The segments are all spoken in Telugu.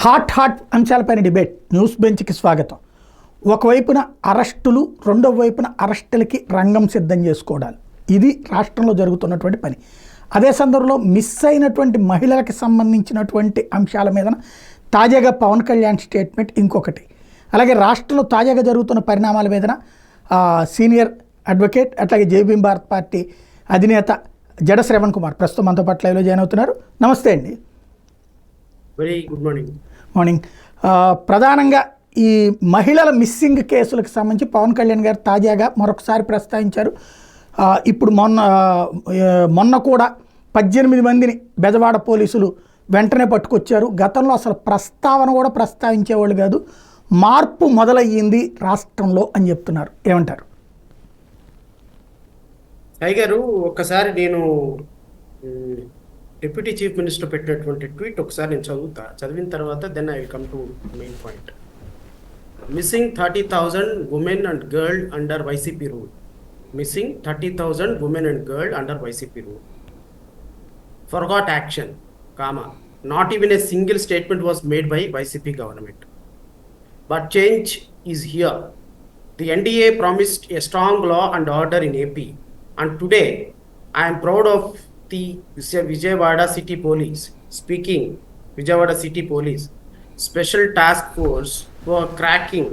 హాట్ అంశాలపైన డిబేట్ న్యూస్ బెంచ్కి స్వాగతం. ఒకవైపున అరెస్టులు, రెండవ వైపున అరెస్టులకి రంగం సిద్ధం చేసుకోవడాలు, ఇది రాష్ట్రంలో జరుగుతున్నటువంటి పని. అదే సందర్భంలో మిస్ అయినటువంటి మహిళలకు సంబంధించినటువంటి అంశాల మీద తాజాగా పవన్ కళ్యాణ్ స్టేట్మెంట్ ఇంకొకటి. అలాగే రాష్ట్రంలో తాజాగా జరుగుతున్న పరిణామాల మీద సీనియర్ అడ్వకేట్ అట్లాగే జేబీఎం భారత్ పార్టీ అధినేత జడ శ్రవణ్ కుమార్ ప్రస్తుతం మనతో పాటు లైవ్లో జాయిన్ అవుతున్నారు. నమస్తే అండి. Very good morning. మార్నింగ్. ప్రధానంగా ఈ మహిళల మిస్సింగ్ కేసులకు సంబంధించి పవన్ కళ్యాణ్ గారు తాజాగా మరొకసారి ప్రస్తావించారు. ఇప్పుడు మొన్న కూడా 18 మందిని బెజవాడ పోలీసులు వెంటనే పట్టుకొచ్చారు. గతంలో అసలు ప్రస్తావన కూడా ప్రస్తావించేవాళ్ళు కాదు, మార్పు మొదలయ్యింది రాష్ట్రంలో అని చెప్తున్నారు. ఏమంటారు? గారు, ఒక్కసారి నేను డిప్యూటీ చీఫ్ మినిస్టర్ పెట్టినటువంటి ట్వీట్ ఒకసారి నేను చదివిన తర్వాత then I will come to main point. మిస్సింగ్ 30,000 women and girl under YCP rule. Missing 30,000 women and girl under YCP rule. Forgot action, comma. Not even a single statement was made by YCP government. But change is here. The NDA promised a strong law and order in AP. And today, I am proud of the Vijayawada City Police, speaking Vijayawada City Police, Special Task Force who are cracking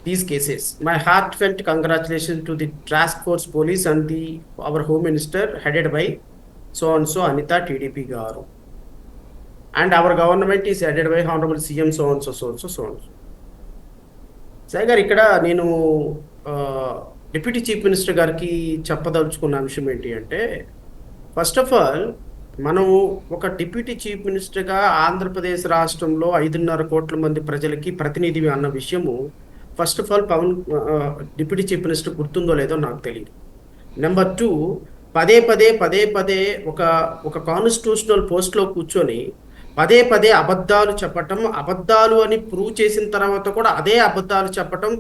these cases. My heartfelt congratulations to the Task Force Police and our Home Minister headed by so-and-so Anita TDP Garu. And our government is headed by Honorable CM so-and-so, so-and-so, so-and-so. Sir, ఇక్కడ నేను డిప్యూటీ చీఫ్ మినిస్టర్ గారికి చెప్పదలుచుకున్న అంశం ఏంటి అంటే, ఫస్ట్ ఆఫ్ ఆల్ మనము ఒక డిప్యూటీ చీఫ్ మినిస్టర్గా ఆంధ్రప్రదేశ్ రాష్ట్రంలో 5.5 కోట్ల మంది ప్రజలకి ప్రతినిధి అన్న విషయము first of all deputy chief minister గుర్తుందో లేదో నాకు తెలియదు. నెంబర్ 2, పదే పదే ఒక కాన్స్టిట్యూషనల్ పోస్ట్లో కూర్చొని పదే అబద్ధాలు చెప్పటం, అబద్ధాలు అని ప్రూవ్ చేసిన తర్వాత కూడా అదే అబద్ధాలు చెప్పటం,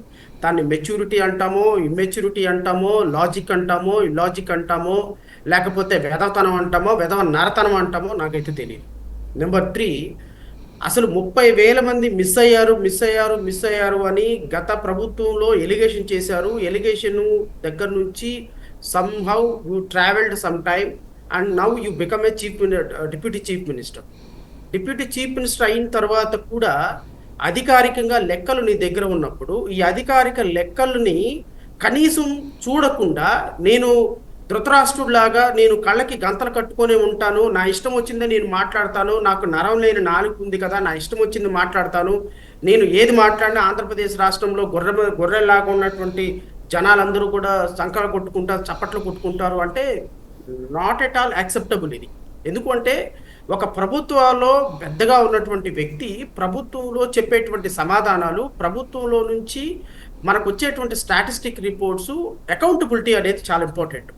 దాన్ని మెచ్యూరిటీ అంటామో, ఇమ్మెచ్యూరిటీ అంటామో, లాజిక్ అంటామో, ఇలాజిక్ అంటామో, లేకపోతే వెధవతనం అంటామో, వెధవ నరతనం అంటామో నాకైతే తెలియదు. నెంబర్ 3, అసలు 30,000 మంది మిస్ అయ్యారు అని గత ప్రభుత్వంలో ఎలిగేషన్ చేశారు. ఎలిగేషన్ దగ్గర నుంచి somehow you traveled some time and now you become a deputy chief minister. Deputy chief minister అయిన తర్వాత కూడా అధికారికంగా లెక్కలు నీ దగ్గర ఉన్నప్పుడు ఈ అధికారిక లెక్కలని కనీసం చూడకుండా నేను ధృతరాష్ట్రుడిలాగా నేను కళ్ళకి గంతలు కట్టుకొని ఉంటాను, నా ఇష్టం వచ్చిందే నేను మాట్లాడతాను, నాకు నరం లేని నాలుగు ఉంది కదా, నా ఇష్టం వచ్చింది మాట్లాడతాను, నేను ఏది మాట్లాడినా ఆంధ్రప్రదేశ్ రాష్ట్రంలో గొర్రెలాగా ఉన్నటువంటి జనాలందరూ కూడా సంకలు కొట్టుకుంటారు, చప్పట్లు కొట్టుకుంటారు అంటే నాట్ ఎట్ ఆల్ యాక్సెప్టబుల్ ఇది. ఎందుకంటే ఒక ప్రభుత్వాల్లో పెద్దగా ఉన్నటువంటి వ్యక్తి ప్రభుత్వంలో చెప్పేటువంటి సమాధానాలు, ప్రభుత్వంలో నుంచి మనకు వచ్చేటువంటి స్టాటిస్టిక్ రిపోర్ట్స్, అకౌంటబిలిటీ అనేది చాలా ఇంపార్టెంట్.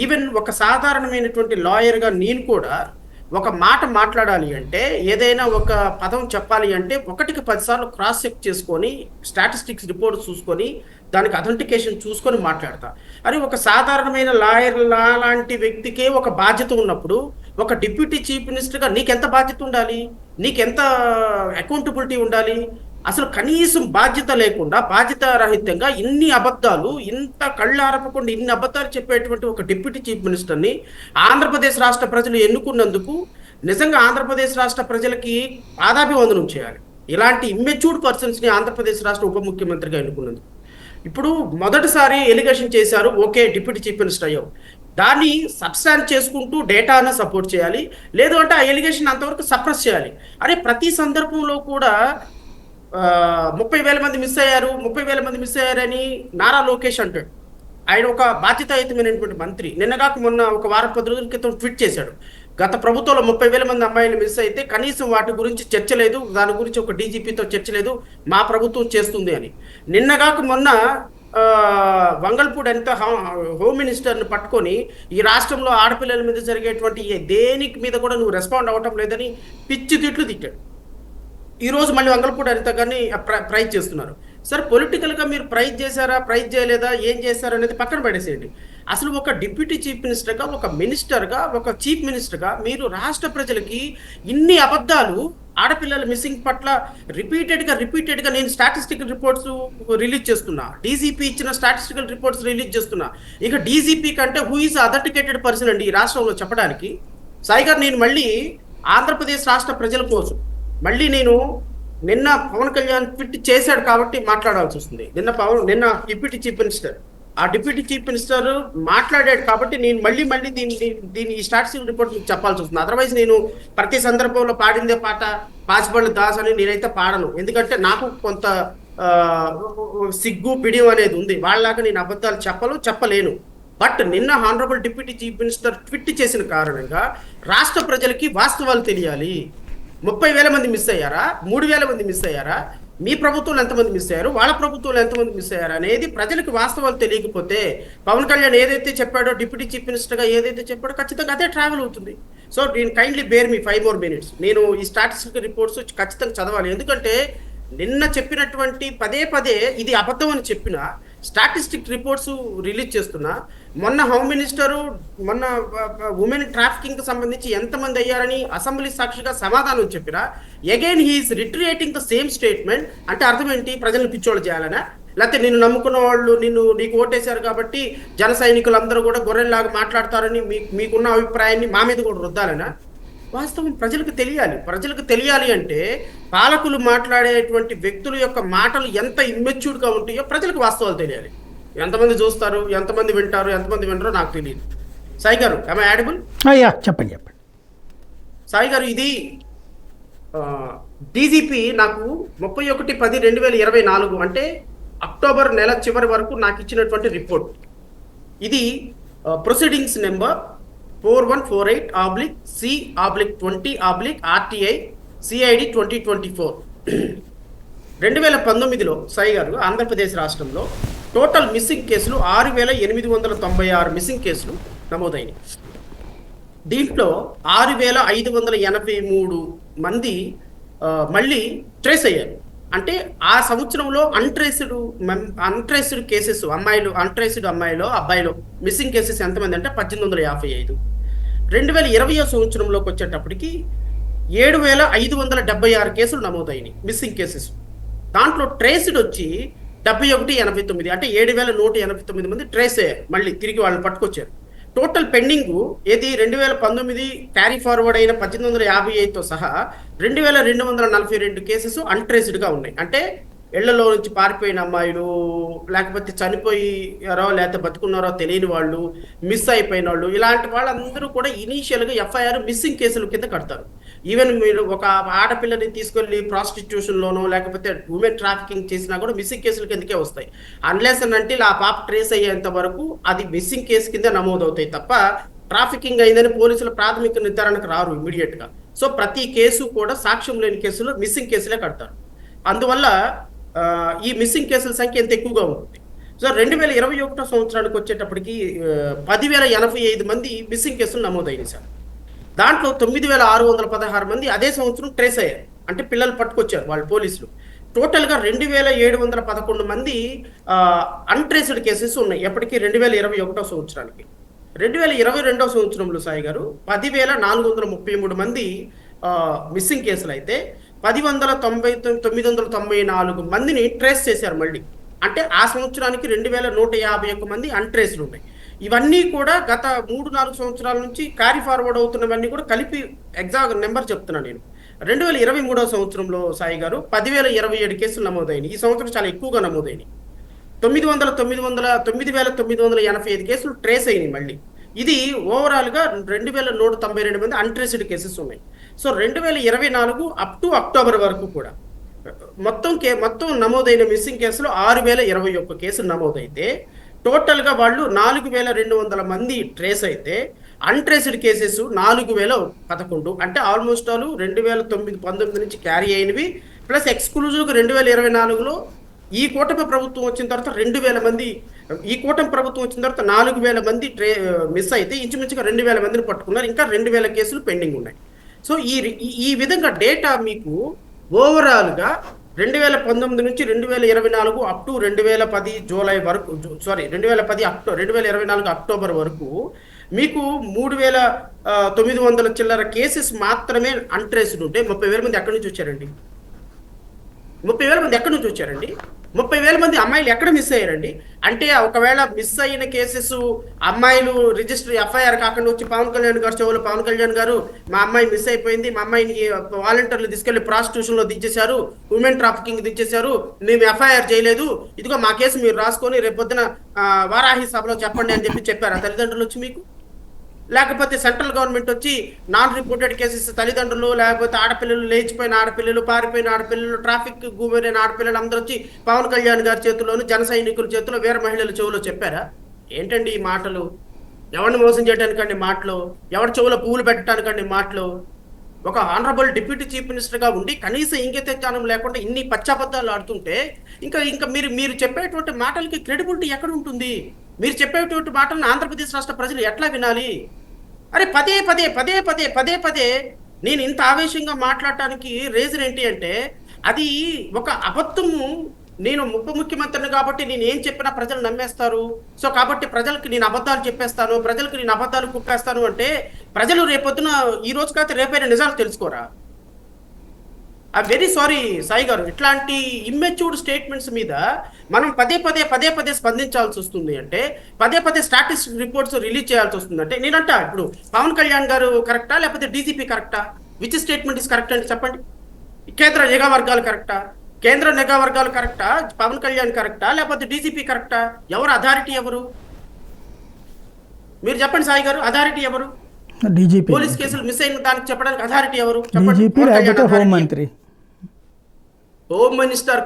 ఈవెన్ ఒక సాధారణమైనటువంటి లాయర్గా నేను కూడా ఒక మాట మాట్లాడాలి అంటే, ఏదైనా ఒక పదం చెప్పాలి అంటే 1కి 10 సార్లు క్రాస్ చెక్ చేసుకొని స్టాటిస్టిక్స్ రిపోర్ట్ చూసుకొని దానికి అథెంటికేషన్ చూసుకొని మాట్లాడతా. అని ఒక సాధారణమైన లాయర్ లాంటి వ్యక్తికే ఒక బాధ్యత ఉన్నప్పుడు ఒక డిప్యూటీ చీఫ్ మినిస్టర్గా నీకెంత బాధ్యత ఉండాలి, నీకెంత అకౌంటబిలిటీ ఉండాలి? అసలు కనీసం బాధ్యత లేకుండా, బాధ్యత రహితంగా ఇన్ని అబద్ధాలు, ఇంత కళ్ళారపకుండా ఇన్ని అబద్ధాలు చెప్పేటువంటి ఒక డిప్యూటీ చీఫ్ మినిస్టర్ని ఆంధ్రప్రదేశ్ రాష్ట్ర ప్రజలు ఎన్నుకున్నందుకు నిజంగా ఆంధ్రప్రదేశ్ రాష్ట్ర ప్రజలకి పాదాభివందనం చేయాలి. ఇలాంటి ఇమ్మెచ్యూర్డ్ పర్సన్స్ని ఆంధ్రప్రదేశ్ రాష్ట్ర ఉప ముఖ్యమంత్రిగా ఎన్నుకున్నందుకు. ఇప్పుడు మొదటిసారి ఎలిగేషన్ చేశారు, ఓకే డిప్యూటీ చీఫ్ మినిస్టర్ అయ్యావు, దాన్ని సబ్స్టాండ్ చేసుకుంటూ డేటాను సపోర్ట్ చేయాలి, లేదు అంటే ఆ ఎలిగేషన్ అంతవరకు సప్రెస్ చేయాలి. అరే ప్రతి సందర్భంలో కూడా 30,000 మంది మిస్ అయ్యారని నారా లోకేష్ అంటాడు. ఆయన ఒక బాధ్యతాయుతమైనటువంటి మంత్రి. నిన్నగాక మొన్న ఒక వారం 10 రోజుల క్రితం ట్వీట్ చేశాడు, గత ప్రభుత్వంలో 30,000 మంది అమ్మాయిలు మిస్ అయితే కనీసం వాటి గురించి చర్చ లేదు, దాని గురించి ఒక డీజీపీతో చర్చ లేదు, మా ప్రభుత్వం చేస్తుంది అని. నిన్నగాక మొన్న వంగల్పూడి అనిత హోమ్ మినిస్టర్ని పట్టుకొని ఈ రాష్ట్రంలో ఆడపిల్లల మీద జరిగేటువంటి దేనికి మీద కూడా నువ్వు రెస్పాండ్ అవ్వటం లేదని పిచ్చి తిట్లు తిట్టాడు. ఈరోజు మళ్ళీ వంగల్పూడి అనిత గారిని ప్రైజ్ చేస్తున్నారు. సరే, పొలిటికల్గా మీరు ప్రైజ్ చేశారా, ప్రైజ్ చేయలేదా, ఏం చేశారు అనేది పక్కన పడేసేయండి. అసలు ఒక డిప్యూటీ చీఫ్ మినిస్టర్గా, ఒక మినిస్టర్గా, ఒక చీఫ్ మినిస్టర్గా మీరు రాష్ట్ర ప్రజలకి ఇన్ని అబద్ధాలు ఆడపిల్లల మిస్సింగ్ పట్ల రిపీటెడ్గా నేను స్టాటిస్టికల్ రిపోర్ట్స్ రిలీజ్ చేస్తున్నా, డీజీపీ ఇచ్చిన స్టాటిస్టికల్ రిపోర్ట్స్ రిలీజ్ చేస్తున్నా. ఇక డీజీపీ కంటే హూ ఈజ్ అథెంటికేటెడ్ పర్సన్ అండి ఈ రాష్ట్రంలో చెప్పడానికి? సాయి గారు, నేను మళ్ళీ ఆంధ్రప్రదేశ్ రాష్ట్ర ప్రజల కోసం మళ్ళీ నేను నిన్న పవన్ కళ్యాణ్ ట్వీట్ చేశాడు కాబట్టి మాట్లాడాల్సి వస్తుంది. నిన్న డిప్యూటీ చీఫ్ మినిస్టర్, ఆ డిప్యూటీ చీఫ్ మినిస్టర్ మాట్లాడాడు కాబట్టి నేను మళ్ళీ దీని ఈ స్టాటిస్టికల్ రిపోర్ట్ మీకు చెప్పాల్సి వస్తుంది. అదర్వైజ్ నేను ప్రతి సందర్భంలో పాడిందే పాట పాచిపళ్ళు దాస్ అని నేనైతే పాడను. ఎందుకంటే నాకు కొంత సిగ్గు పిడియం అనేది ఉంది. వాళ్ళలాగా నేను అబద్ధాలు చెప్పలేను. బట్ నిన్న honourable deputy chief minister tweet చేసిన కారణంగా రాష్ట్ర ప్రజలకి వాస్తవాలు తెలియాలి. 30,000 మంది మిస్ అయ్యారా, 3,000 మంది మిస్ అయ్యారా, మీ ప్రభుత్వంలో ఎంతమంది మిస్ అయ్యారు, వాళ్ళ ప్రభుత్వంలో ఎంతమంది మిస్ అయ్యారు అనేది ప్రజలకు వాస్తవాలు తెలియకపోతే పవన్ కళ్యాణ్ ఏదైతే చెప్పాడో, డిప్యూటీ చీఫ్ మినిస్టర్గా ఏదైతే చెప్పాడో ఖచ్చితంగా అదే ట్రావెల్ అవుతుంది. సో నేను కైండ్లీ బేర్ మీ 5 more minutes. నేను ఈ స్టాటిస్టికల్ రిపోర్ట్స్ ఖచ్చితంగా చదవాలి. ఎందుకంటే నిన్న చెప్పినటువంటి పదే ఇది అబద్ధం అని చెప్పిన స్టాటిస్టిక్ రిపోర్ట్స్ రిలీజ్ చేస్తున్నా. మొన్న హోమ్ మినిస్టరు మొన్న ఉమెన్ ట్రాఫికింగ్ సంబంధించి ఎంతమంది అయ్యారని అసెంబ్లీ సాక్షిగా సమాధానం చెప్పినా again he's retreating the same statement. అంటే అర్థం ఏంటి? ప్రజలను పిచ్చోళ్ళు చేయాలనా? లేకపోతే నిన్ను నమ్ముకున్న వాళ్ళు నీకు ఓటేశారు కాబట్టి జన సైనికులందరూ కూడా గొర్రెల్లాగా మాట్లాడతారని మీకున్న అభిప్రాయాన్ని మా మీద కూడా రుద్దాలనా? వాస్తవం ప్రజలకు తెలియాలి. ప్రజలకు తెలియాలి అంటే పాలకులు మాట్లాడేటువంటి వ్యక్తుల యొక్క మాటలు ఎంత ఇమ్మెచ్యూర్డ్గా ఉంటాయో ప్రజలకు వాస్తవాలు తెలియాలి. ఎంతమంది చూస్తారు, ఎంతమంది వింటారు, ఎంతమంది వినరో నాకు తెలియదు. సాయి గారు, am I audible? చెప్పండి. సాయి గారు, ఇది డీజీపీ నాకు 31/10/2024 అంటే అక్టోబర్ నెల చివరి వరకు నాకు ఇచ్చినటువంటి రిపోర్ట్. ఇది ప్రొసీడింగ్స్ నెంబర్ 4148/C/20/RTI CID 2024. 2019లో సాయి గారు ఆంధ్రప్రదేశ్ రాష్ట్రంలో టోటల్ మిస్సింగ్ కేసులు 6,896 మిస్సింగ్ కేసులు నమోదైనవి. దీంట్లో 6,583 మంది మళ్ళీ ట్రేస్ అయ్యారు. అంటే ఆ సంవత్సరంలో అన్ట్రేస్డ్ కేసెస్ అబ్బాయిలో మిస్సింగ్ కేసెస్ ఎంతమంది అంటే 1855. 2020 సంవత్సరంలోకి వచ్చేటప్పటికి 7,576 కేసులు నమోదైనవి మిస్సింగ్ కేసెస్. దాంట్లో ట్రేస్డ్ వచ్చి 7189, అంటే 7,189 మంది ట్రేస్ అయ్యారు, మళ్ళీ తిరిగి వాళ్ళని పట్టుకొచ్చారు. టోటల్ పెండింగ్ ఏది 2019 క్యారీ ఫార్వర్డ్ అయిన 1855తో సహా 2,242 కేసెస్ అన్ట్రేస్డ్గా ఉన్నాయి. అంటే ఇళ్లలో నుంచి పారిపోయిన అమ్మాయిలు, లేకపోతే చనిపోయారో లేకపోతే బతుకున్నారో తెలియని వాళ్ళు, మిస్ అయిపోయిన వాళ్ళు, ఇలాంటి వాళ్ళందరూ కూడా ఇనీషియల్గా ఎఫ్ఐఆర్ మిస్సింగ్ కేసుల కింద కడతారు. ఈవెన్ మీరు ఒక ఆడపిల్లని తీసుకెళ్ళి ప్రాస్టిట్యూషన్లోనో లేకపోతే ఉమెన్ ట్రాఫికింగ్ చేసినా కూడా మిస్సింగ్ కేసుల కిందకే వస్తాయి. అన్లెస్ అంటే ఆ పాప ట్రేస్ అయ్యేంత వరకు అది మిస్సింగ్ కేసు కింద నమోదవుతాయి తప్ప ట్రాఫికింగ్ అయిందని పోలీసుల ప్రాథమిక నిర్ధారణకు రారు ఇమీడియట్గా. సో ప్రతి కేసు కూడా సాక్ష్యం లేని కేసులో మిస్సింగ్ కేసులే కడతారు. అందువల్ల ఈ మిస్సింగ్ కేసుల సంఖ్య ఎంత ఎక్కువగా ఉంటుంది. సో 2021 సంవత్సరానికి వచ్చేటప్పటికి 10,085 మంది మిస్సింగ్ కేసులు నమోదైనవి సార్. దాంట్లో 9,616 మంది అదే సంవత్సరం ట్రేస్ అయ్యారు, అంటే పిల్లలు పట్టుకొచ్చారు వాళ్ళు పోలీసులు. టోటల్గా 2,711 మంది అన్ట్రేస్డ్ కేసెస్ ఉన్నాయి ఎప్పటికీ 2021 సంవత్సరానికి. 2022 సంవత్సరంలో సాయి గారు 10,433 మంది మిస్సింగ్ కేసులు అయితే 994 మందిని ట్రేస్ చేశారు మళ్ళీ. అంటే ఆ సంవత్సరానికి 2,151 మంది అన్ట్రేస్డ్ ఉన్నాయి. ఇవన్నీ కూడా గత 3-4 సంవత్సరాల నుంచి క్యారీ ఫార్వర్డ్ అవుతున్నవన్నీ కూడా కలిపి ఎగ్జాక్ట్ నెంబర్ చెప్తున్నాను నేను. 2023 సంవత్సరంలో సాయి గారు 10,027 కేసులు నమోదైనవి. ఈ సంవత్సరం చాలా ఎక్కువగా నమోదైనవి. 9,985 కేసులు ట్రేస్ అయినాయి మళ్ళీ. ఇది ఓవరాల్గా 2,192 మంది అన్ట్రేస్డ్ కేసెస్ ఉన్నాయి. సో 2024 అప్ టు అక్టోబర్ వరకు కూడా మొత్తం నమోదైన మిస్సింగ్ కేసులు 6,021 కేసులు నమోదైతే టోటల్గా వాళ్ళు 4,200 మంది ట్రేస్ అయితే అన్ట్రేస్డ్ కేసెస్ 4,011, అంటే ఆల్మోస్ట్ ఆల్ 2019 నుంచి క్యారీ అయినవి ప్లస్ ఎక్స్క్లూజివ్గా 2024లో ఈ కూటమి ప్రభుత్వం వచ్చిన తర్వాత 2,000 మంది, ఈ కూటమి ప్రభుత్వం వచ్చిన తర్వాత 4,000 మంది మిస్ అయితే ఇంచుమించుగా 2,000 మందిని పట్టుకున్నారు. ఇంకా 2,000 కేసులు పెండింగ్ ఉన్నాయి. సో ఈ విధంగా డేటా మీకు ఓవరాల్గా 2019 నుంచి 2024 అప్ టు 2010 జూలై వరకు, సారీ 2024 అక్టోబర్ వరకు మీకు 3,900 చిల్లర కేసెస్ మాత్రమే అన్ట్రేస్డ్ ఉంటే 30,000 మంది ఎక్కడి నుంచి వచ్చారండి? 30,000 మంది ఎక్కడి నుంచి వచ్చారండి? 30,000 మంది అమ్మాయిలు ఎక్కడ మిస్ అయ్యారండి? అంటే ఒకవేళ మిస్ అయిన కేసెస్ అమ్మాయిలు రిజిస్టర్ ఎఫ్ఐఆర్ కాకుండా వచ్చి పవన్ కళ్యాణ్ గారు చెవులు, పవన్ కళ్యాణ్ గారు మా అమ్మాయి మిస్ అయిపోయింది, మా అమ్మాయిని వాలంటీర్లు తీసుకెళ్లి ప్రాస్టిట్యూషన్ లో దించేశారు, ఉమెన్ ట్రాఫికింగ్ దించేశారు, మేము ఎఫ్ఐఆర్ చేయలేదు, ఇదిగో మా కేసు మీరు రాసుకొని రేపొద్దున వారాహి సభలో చెప్పండి అని చెప్పారు ఆ తల్లిదండ్రులు వచ్చి మీకు? లేకపోతే సెంట్రల్ గవర్నమెంట్ వచ్చి నాన్ రిపోర్టెడ్ కేసెస్ తల్లిదండ్రులు, లేకపోతే ఆడపిల్లలు, లేచిపోయిన ఆడపిల్లలు, పారిపోయిన ఆడపిల్లలు, ట్రాఫిక్ గురైన ఆడపిల్లలు అందరూ వచ్చి పవన్ కళ్యాణ్ గారి చేతుల్లోను, జన సైనికుల చేతిలో, వీర మహిళల చెవులో చెప్పారా? ఏంటండి ఈ మాటలు? ఎవరిని మోసం చేయడానికండి మాటలు? ఎవరి చెవులో పువ్వులు పెట్టడానికండి మాటలు? ఒక ఆనరబుల్ డిప్యూటీ చీఫ్ మినిస్టర్గా ఉండి కనీసం ఇంగిత జ్ఞానం లేకుండా ఇన్ని పచ్చాబద్దాలు ఆడుతుంటే ఇంకా మీరు చెప్పేటువంటి మాటలకి క్రెడిబిలిటీ ఎక్కడ ఉంటుంది? మీరు చెప్పేటువంటి మాటలను ఆంధ్రప్రదేశ్ రాష్ట్ర ప్రజలు ఎట్లా వినాలి? అరే పదే నేను ఇంత ఆవేశంగా మాట్లాడటానికి రీజన్ ఏంటి అంటే, అది ఒక అబద్ధము. నేను ఉప ముఖ్యమంత్రిని కాబట్టి నేను ఏం చెప్పినా ప్రజలు నమ్మేస్తారు, సో కాబట్టి ప్రజలకి నేను అబద్ధాలు చెప్పేస్తాను, ప్రజలకు నేను అబద్ధాలు కుప్పేస్తాను అంటే ప్రజలు రేపొద్దున ఈ రోజు కాకపోతే రేపైనా నిజాలు తెలుసుకోరా? ఐ వెరీ సారీ సాయి గారు, ఇట్లాంటి ఇమ్మెచ్యూర్డ్ స్టేట్మెంట్స్ మీద మనం పదే స్పందించాల్సి వస్తుంది. అంటే పదే స్టాటిస్టిక్ రిపోర్ట్స్ రిలీజ్ చేయాల్సి వస్తుంది. అంటే నేనంట ఇప్పుడు పవన్ కళ్యాణ్ గారు కరెక్టా లేకపోతే డీజీపీ కరెక్టా? విచ్ స్టేట్మెంట్ ఇస్ కరెక్ట్ అని చెప్పండి. కేంద్ర నిఘా వర్గాలు కరెక్టా? కేంద్ర నిఘా వర్గాలు కరెక్టా? పవన్ కళ్యాణ్ కరెక్టా లేకపోతే డీజీపీ కరెక్టా? ఎవరు అథారిటీ? ఎవరు మీరు చెప్పండి సాయి గారు, అథారిటీ ఎవరు? డీజీపీ. పోలీస్ కేసులు మిస్ అయిన దానికి చెప్పడానికి అథారిటీ ఎవరు? డీజీపీ లేకపోతే హోంమంత్రి. హోమ్ మినిస్టర్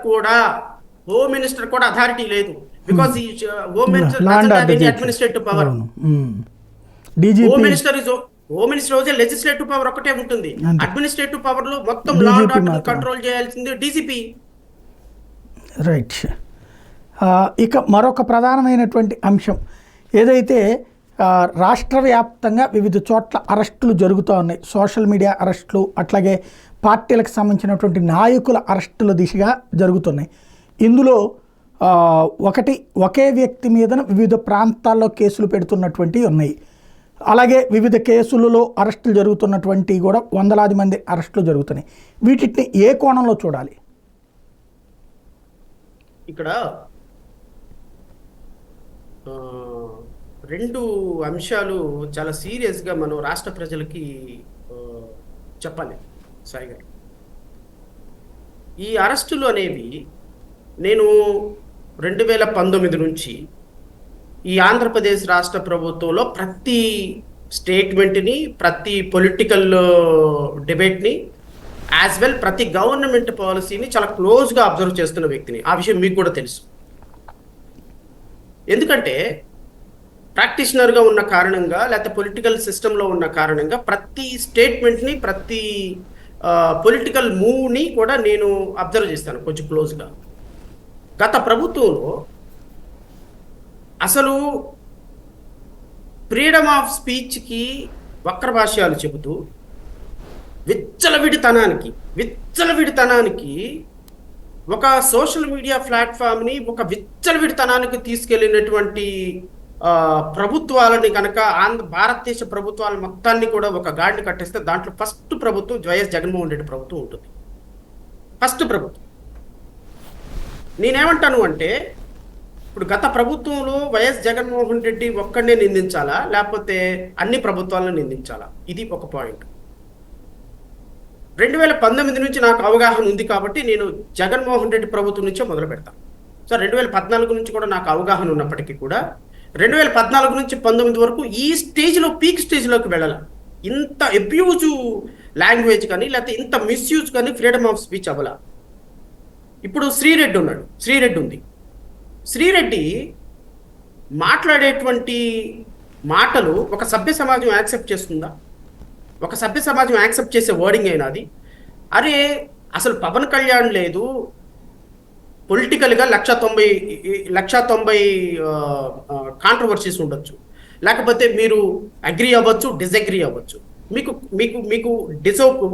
కూడా అథారిటీ లేదు. Because home minister administrative power. Home minister legislative power ఒకటే ఉంటుంది. అడ్మినిస్ట్రేటివ్ పవర్ లో మొత్తం లా అండ్ ఆర్డర్ కంట్రోల్ చేయాల్సింది డీజీపీ. రైట్. ఇక మరొక ప్రధానమైనటువంటి అంశం ఏదైతే రాష్ట్ర వ్యాప్తంగా వివిధ చోట్ల అరెస్టులు జరుగుతూ ఉన్నాయి. సోషల్ మీడియా అరెస్టులు, అట్లాగే పార్టీలకు సంబంధించినటువంటి నాయకుల అరెస్టుల దిశగా జరుగుతున్నాయి. ఇందులో ఒకే వ్యక్తి మీదన వివిధ ప్రాంతాల్లో కేసులు పెడుతున్నటువంటివి ఉన్నాయి. అలాగే వివిధ కేసులలో అరెస్టులు జరుగుతున్నటువంటి కూడా వందలాది మంది అరెస్టులు జరుగుతున్నాయి. వీటిని ఏ కోణంలో చూడాలి? ఇక్కడ రెండు అంశాలు చాలా సీరియస్గా మనం రాష్ట్ర ప్రజలకి చెప్పాలి సాయి గారు. ఈ అరెస్టులు అనేవి నేను 2019 నుంచి ఈ ఆంధ్రప్రదేశ్ రాష్ట్ర ప్రభుత్వంలో ప్రతి స్టేట్మెంట్ని, ప్రతి పొలిటికల్ డిబేట్ని, యాజ్ వెల్ ప్రతి గవర్నమెంట్ పాలసీని చాలా క్లోజ్గా అబ్జర్వ్ చేస్తున్న వ్యక్తిని. ఆ విషయం మీకు కూడా తెలుసు. ఎందుకంటే ప్రాక్టీషనర్గా ఉన్న కారణంగా, లేకపోతే పొలిటికల్ సిస్టంలో ఉన్న కారణంగా ప్రతి స్టేట్మెంట్ని, ప్రతి పొలిటికల్ మూవ్ని కూడా నేను అబ్జర్వ్ చేస్తాను కొంచెం క్లోజ్గా. గత ప్రభుత్వంలో అసలు ఫ్రీడమ్ ఆఫ్ స్పీచ్కి వక్ర భాష్యాలు చెబుతూ విచ్చలవిడితనానికి ఒక సోషల్ మీడియా ప్లాట్ఫామ్ని ఒక విచ్చలవిడితనానికి తీసుకెళ్ళినటువంటి ప్రభుత్వాలని కనుక భారతదేశ ప్రభుత్వాల మొత్తాన్ని కూడా ఒక గాడిని కట్టేస్తే దాంట్లో ఫస్ట్ ప్రభుత్వం వైఎస్ జగన్మోహన్ రెడ్డి ప్రభుత్వం ఉంటుంది. ఫస్ట్ ప్రభుత్వం. నేనేమంటాను అంటే, ఇప్పుడు గత ప్రభుత్వంలో వైఎస్ జగన్మోహన్ రెడ్డి ఒక్కడనే నిందించాలా లేకపోతే అన్ని ప్రభుత్వాలను నిందించాలా? ఇది ఒక పాయింట్. 2019 నుంచి నాకు అవగాహన ఉంది కాబట్టి నేను జగన్మోహన్ రెడ్డి ప్రభుత్వం నుంచే మొదలు పెడతాను. సో 2014 నుంచి కూడా నాకు అవగాహన ఉన్నప్పటికీ కూడా 2014 నుంచి 19 వరకు ఈ స్టేజ్లో, పీక్ స్టేజ్లోకి వెళ్ళాలి. ఇంత అబ్యూజ్ లాంగ్వేజ్ కానీ లేకపోతే ఇంత మిస్యూజ్ కానీ ఫ్రీడమ్ ఆఫ్ స్పీచ్ అవ్వాల. ఇప్పుడు శ్రీరెడ్డి ఉన్నాడు, శ్రీరెడ్డి ఉంది. శ్రీరెడ్డి మాట్లాడేటువంటి మాటలు ఒక సభ్య సమాజం యాక్సెప్ట్ చేస్తుందా? ఒక సభ్య సమాజం యాక్సెప్ట్ చేసే వర్డింగ్ అయినా అది? అరే అసలు పవన్ కళ్యాణ్ లేదు, పొలిటికల్గా 190 కాంట్రవర్సీస్ ఉండొచ్చు, లేకపోతే మీరు అగ్రీ అవ్వచ్చు, డిసగ్రీ అవ్వచ్చు, మీకు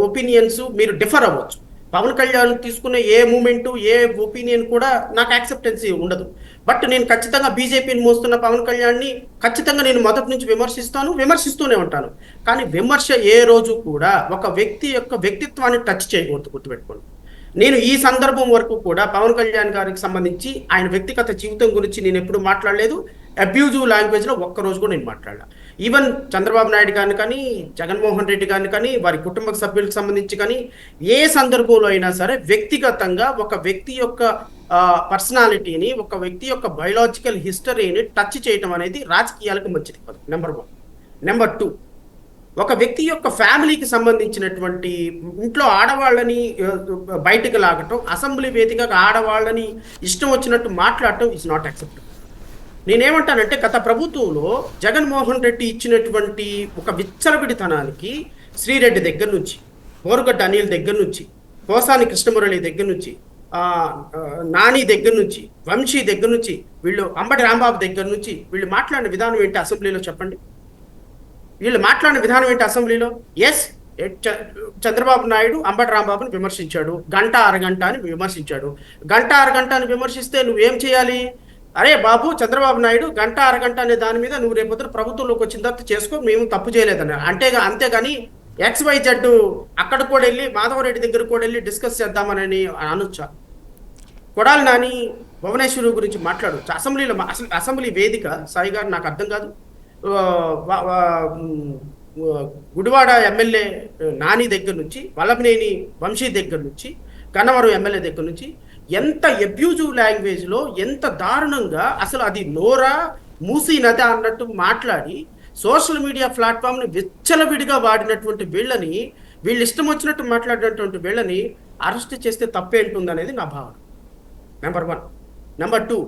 ఒపీనియన్స్ మీరు డిఫర్ అవ్వచ్చు, పవన్ కళ్యాణ్ తీసుకునే ఏ మూమెంట్ ఏ ఒపీనియన్ కూడా నాకు యాక్సెప్టెన్సీ ఉండదు. బట్ నేను ఖచ్చితంగా బీజేపీని మోస్తున్న పవన్ కళ్యాణ్ని ఖచ్చితంగా నేను మొదటి నుంచి విమర్శిస్తూనే ఉంటాను. కానీ విమర్శ ఏ రోజు కూడా ఒక వ్యక్తి యొక్క వ్యక్తిత్వాన్ని టచ్ చేయకూడదు, గుర్తుపెట్టుకోండి. నేను ఈ సందర్భం వరకు కూడా పవన్ కళ్యాణ్ గారికి సంబంధించి ఆయన వ్యక్తిగత జీవితం గురించి నేను ఎప్పుడు మాట్లాడలేదు. అబ్యూజివ్ లాంగ్వేజ్లో ఒక్కరోజు కూడా నేను మాట్లాడలా. ఈవెన్ చంద్రబాబు నాయుడు గారిని కానీ, జగన్మోహన్ రెడ్డి గారిని కానీ, వారి కుటుంబ సభ్యులకు సంబంధించి కానీ ఏ సందర్భంలో అయినా సరే వ్యక్తిగతంగా ఒక వ్యక్తి యొక్క పర్సనాలిటీని, ఒక వ్యక్తి యొక్క బయోలాజికల్ హిస్టరీని టచ్ చేయటం అనేది రాజకీయాలకు మంచిది కాదు, నెంబర్ 1. నెంబర్ 2, ఒక వ్యక్తి యొక్క ఫ్యామిలీకి సంబంధించినటువంటి ఇంట్లో ఆడవాళ్ళని బయటకు లాగటం, అసెంబ్లీ వేదికగా ఆడవాళ్ళని ఇష్టం వచ్చినట్టు మాట్లాడటం ఈజ్ నాట్ యాక్సెప్టబుల్. నేనేమంటానంటే గత ప్రభుత్వంలో జగన్మోహన్ రెడ్డి ఇచ్చినటువంటి ఒక విచ్చలవిడితనానికి శ్రీరెడ్డి దగ్గర నుంచి, బోరుగడ్డ అనిల్ దగ్గర నుంచి, పోసాని కృష్ణమురళి దగ్గర నుంచి, నాని దగ్గర నుంచి, వంశీ దగ్గర నుంచి, వీళ్ళు అంబటి రాంబాబు దగ్గర నుంచి వీళ్ళు మాట్లాడిన విధానం ఏంటి అసెంబ్లీలో చెప్పండి? అసెంబ్లీలో ఎస్, చంద్రబాబు నాయుడు అంబటి రాంబాబుని విమర్శించాడు, గంట అరగంట అని విమర్శిస్తే నువ్వేం చేయాలి? అరే బాబు, చంద్రబాబు నాయుడు గంట అరగంట అనే దాని మీద నువ్వు రేపొద్దున ప్రభుత్వంలోకి వచ్చిన తర్వాత చేసుకో, మేము తప్పు చేయలేదని అంతేగాని XYZ అక్కడ కూడా వెళ్ళి మాధవరెడ్డి దగ్గర కూడా వెళ్ళి డిస్కస్ చేద్దామని అనొచ్చా? కొడాలి నాని భువనేశ్వరి గురించి మాట్లాడవచ్చు అసెంబ్లీలో. అసెంబ్లీ వేదిక సాయి గారు నాకు అర్థం కాదు. గుడివాడ ఎమ్మెల్యే నాని దగ్గర నుంచి, వల్లభనేని వంశీ దగ్గర నుంచి, గన్నవరం ఎమ్మెల్యే దగ్గర నుంచి ఎంత అబ్యూజివ్ లాంగ్వేజ్లో, ఎంత దారుణంగా, అసలు అది నోరా మూసీ నది అన్నట్టు మాట్లాడి సోషల్ మీడియా ప్లాట్ఫామ్ని విచ్చలవిడిగా వాడినటువంటి వీళ్ళు ఇష్టం వచ్చినట్టు మాట్లాడినటువంటి వీళ్ళని అరెస్ట్ చేస్తే తప్పేంటుంది అనేది నా భావన, నెంబర్ 1. నెంబర్ 2,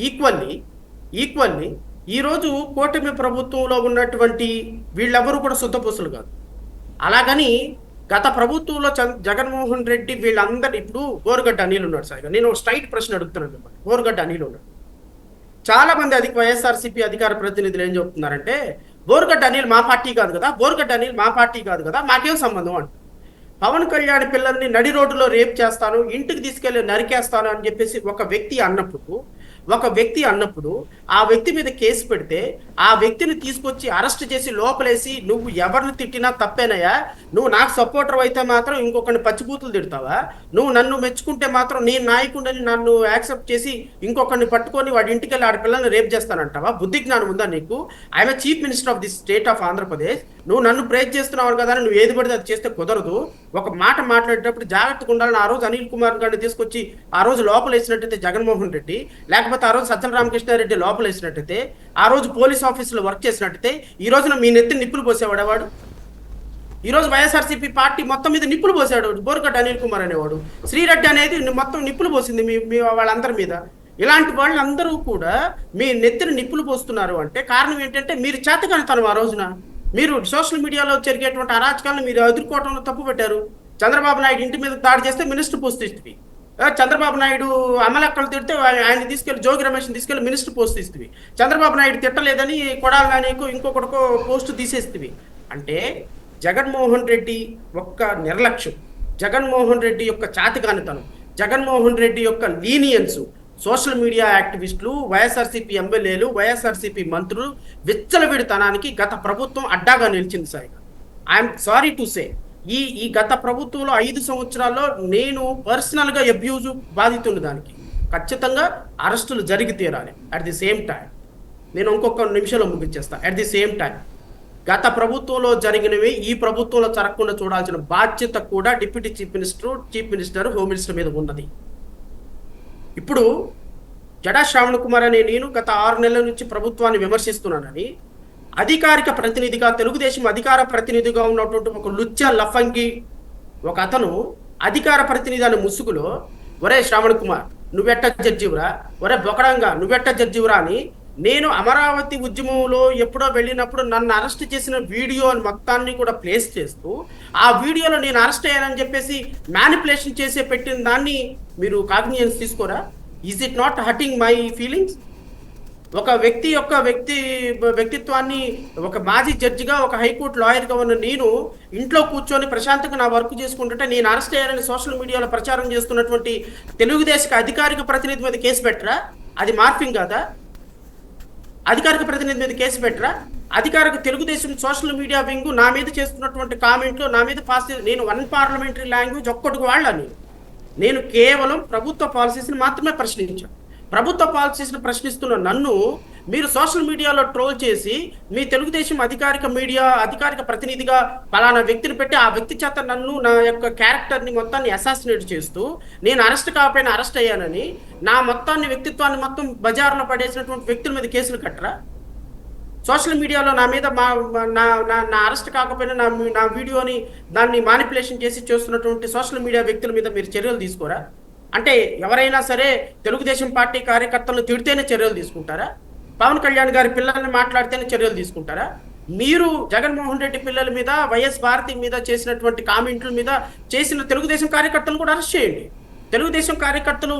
ఈక్వల్లీ ఈరోజు కూటమి ప్రభుత్వంలో ఉన్నటువంటి వీళ్ళెవరూ కూడా శుద్ధపూసలు కాదు. అలాగని గత ప్రభుత్వంలో జగన్మోహన్ రెడ్డి వీళ్ళందరూ, ఇప్పుడు బోరుగడ్డ అనిల్ ఉన్నాడు సార్, నేను స్ట్రైట్ ప్రశ్న అడుగుతున్నాను మిమ్మల్ని. బోరుగడ్డ అనిల్ ఉన్నాడు. చాలా మంది వైఎస్ఆర్సీపీ అధికార ప్రతినిధులు ఏం చెప్తున్నారంటే, బోరుగడ్డ అనిల్ మా పార్టీ కాదు కదా, మాకేం సంబంధం అంట. పవన్ కళ్యాణ్ పిల్లల్ని నడి రోడ్డులో రేప్ చేస్తాను, ఇంటికి తీసుకెళ్లి నరికేస్తాను అని చెప్పేసి ఒక వ్యక్తి అన్నప్పుడు ఆ వ్యక్తి మీద కేసు పెడితే ఆ వ్యక్తిని తీసుకొచ్చి అరెస్ట్ చేసి లోపలేసి, నువ్వు ఎవరిని తిట్టినా తప్పేనయ్యా, నువ్వు నాకు సపోర్టర్ అయితే మాత్రం ఇంకొకరిని పచ్చిబూతులు తిడతావా, నువ్వు నన్ను మెచ్చుకుంటే మాత్రం నేను నాయకుడిని నన్ను యాక్సెప్ట్ చేసి ఇంకొకరిని పట్టుకొని వాడి ఇంటికి వెళ్ళి ఆడ పిల్లల్ని రేప్ చేస్తానంటావా? బుద్ధి జ్ఞానం ఉందా నీకు? I'm chief minister of the state of Andhra Pradesh. నువ్వు నన్ను ప్రేజ్ చేస్తున్నావు కదా, నువ్వు ఏది పడితే అది చేస్తే కుదరదు. ఒక మాట మాట్లాడేటప్పుడు జాగ్రత్తగా ఉండాలని ఆ రోజు అనిల్ కుమార్ గారిని తీసుకొచ్చి ఆ రోజు లోపలేసినట్టయితే జగన్మోహన్ రెడ్డి, లేకపోతే ఆ రోజు సజ్జల రామకృష్ణారెడ్డి లోపలేసినట్టయితే, ఆ రోజు పోలీస్ ఆఫీసులో వర్క్ చేసినట్టయితే ఈ రోజున మీ నెత్తి నిప్పులు పోసేవాడేవాడు. ఈ రోజు వైఎస్ఆర్సీపీ పార్టీ మొత్తం మీద నిప్పులు పోసాడు బోరుగడ్డ అనిల్ కుమార్ అనేవాడు. శ్రీరెడ్డి అనేది మొత్తం నిప్పులు పోసింది మీ వాళ్ళందరి మీద. ఇలాంటి వాళ్ళందరూ కూడా మీ నెత్తిని నిప్పులు పోస్తున్నారు అంటే కారణం ఏంటంటే మీరు చేతకానితనం. ఆ రోజున మీరు సోషల్ మీడియాలో జరిగేటువంటి అరాచకాలను మీరు ఎదుర్కోవడంలో తప్పు పెట్టారు. చంద్రబాబు నాయుడు ఇంటి మీద దాడి చేస్తే మినిస్టర్ పోస్ట్ ఇస్తుంది, చంద్రబాబు నాయుడు అమలక్కలు తిడితే ఆయన తీసుకెళ్లి జోగి రమేష్ని తీసుకెళ్లి మినిస్టర్ పోస్ట్ ఇస్తుంది, చంద్రబాబు నాయుడు తిట్టలేదని కొడాలి నానికో ఇంకొకటికో పోస్ట్ తీసేస్తుంది. అంటే జగన్మోహన్ రెడ్డి యొక్క నిర్లక్ష్యం, జగన్మోహన్ రెడ్డి యొక్క చాతికానితనం, జగన్మోహన్ రెడ్డి యొక్క లీనియన్స్, సోషల్ మీడియా యాక్టివిస్టులు, వైఎస్ఆర్సీపీ ఎమ్మెల్యేలు, వైఎస్ఆర్సీపీ మంత్రులు విచ్చలవిడితనానికి గత ప్రభుత్వం అడ్డాగా నిలిచింది sir. I'm sorry to say, ఈ గత ప్రభుత్వంలో 5 సంవత్సరాల్లో నేను పర్సనల్గా అబ్యూజ్ బాధితున్న దానికి ఖచ్చితంగా అరెస్టులు జరిగి తీరాలి. అట్ ది సేమ్ టైం నేను ఇంకొక నిమిషంలో ముగించేస్తా. అట్ ది సేమ్ టైం గత ప్రభుత్వంలో జరిగినవి ఈ ప్రభుత్వంలో జరగకుండా చూడాల్సిన బాధ్యత కూడా deputy chief minister, home minister మీద ఉన్నది. ఇప్పుడు జడా శ్రావణ్ కుమార్ అనే నేను గత 6 నెలల నుంచి ప్రభుత్వాన్ని విమర్శిస్తున్నానని అధికారిక ప్రతినిధిగా, తెలుగుదేశం అధికార ప్రతినిధిగా ఉన్నటువంటి ఒక లుచ్చ లఫంగి ఒక అతను అధికార ప్రతినిధి అనే ముసుగులో, ఒరే శ్రావణ్ కుమార్ నువ్వెట్ట జడ్జివురా, ఒరే బొకడంగా నువ్వెట్ట జడ్జివురా అని నేను అమరావతి ఉద్యమంలో ఎప్పుడో వెళ్ళినప్పుడు నన్ను అరెస్ట్ చేసిన వీడియో మొత్తాన్ని కూడా ప్లేస్ చేస్తూ, ఆ వీడియోలో నేను అరెస్ట్ అయ్యానని చెప్పేసి మ్యానిపులేషన్ చేసే పెట్టిన దాన్ని మీరు కాగ్నిజెన్స్ తీసుకోరా? Is it not hurting my feelings? ఒక వ్యక్తి యొక్క వ్యక్తిత్వాన్ని ఒక మాజీ జడ్జిగా, ఒక హైకోర్టు లాయర్గా ఉన్న నేను ఇంట్లో కూర్చొని ప్రశాంతంగా నా వర్క్ చేసుకుంటుంటే నేను అరెస్ట్ అయ్యారని సోషల్ మీడియాలో ప్రచారం చేస్తున్నటువంటి తెలుగుదేశం అధికారిక ప్రతినిధి మీద కేసు పెట్టరా? అది మార్ఫింగ్ కాదా? అధికారిక ప్రతినిధి మీద కేసు పెట్టరా? అధికారిక తెలుగుదేశం సోషల్ మీడియా వింగ్ నా మీద చేస్తున్నటువంటి కామెంట్లు, నా మీద నేను వన్ పార్లమెంటరీ లాంగ్వేజ్ ఒక్కటికి వాళ్ళని నేను కేవలం ప్రభుత్వ పాలసీస్ని మాత్రమే ప్రశ్నించాను. ప్రభుత్వ పాలసీస్ని ప్రశ్నిస్తున్న నన్ను మీరు సోషల్ మీడియాలో ట్రోల్ చేసి మీ తెలుగుదేశం అధికారిక ప్రతినిధిగా పలానా వ్యక్తిని పెట్టి ఆ వ్యక్తి చేత నన్ను, నా యొక్క క్యారెక్టర్ని మొత్తాన్ని అసాసినేట్ చేస్తూ నేను అరెస్ట్ కాకపోయినా అరెస్ట్ అయ్యానని నా వ్యక్తిత్వాన్ని మొత్తం బజార్లో పడేసినటువంటి వ్యక్తుల మీద కేసులు కట్టరా? సోషల్ మీడియాలో నా మీద నా అరెస్ట్ కాకపోయినా నా వీడియోని దాన్ని మానిపులేషన్ చేసి చేస్తున్నటువంటి సోషల్ మీడియా వ్యక్తుల మీద మీరు చర్యలు తీసుకోరా? అంటే ఎవరైనా సరే తెలుగుదేశం పార్టీ కార్యకర్తలను తిడితేనే చర్యలు తీసుకుంటారా? పవన్ కళ్యాణ్ గారి పిల్లల్ని మాట్లాడితేనే చర్యలు తీసుకుంటారా? మీరు జగన్మోహన్ రెడ్డి పిల్లల మీద, వైఎస్ భారతి మీద చేసినటువంటి కామెంట్ల మీద చేసిన తెలుగుదేశం కార్యకర్తలను కూడా అరెస్ట్ చేయండి. తెలుగుదేశం కార్యకర్తలు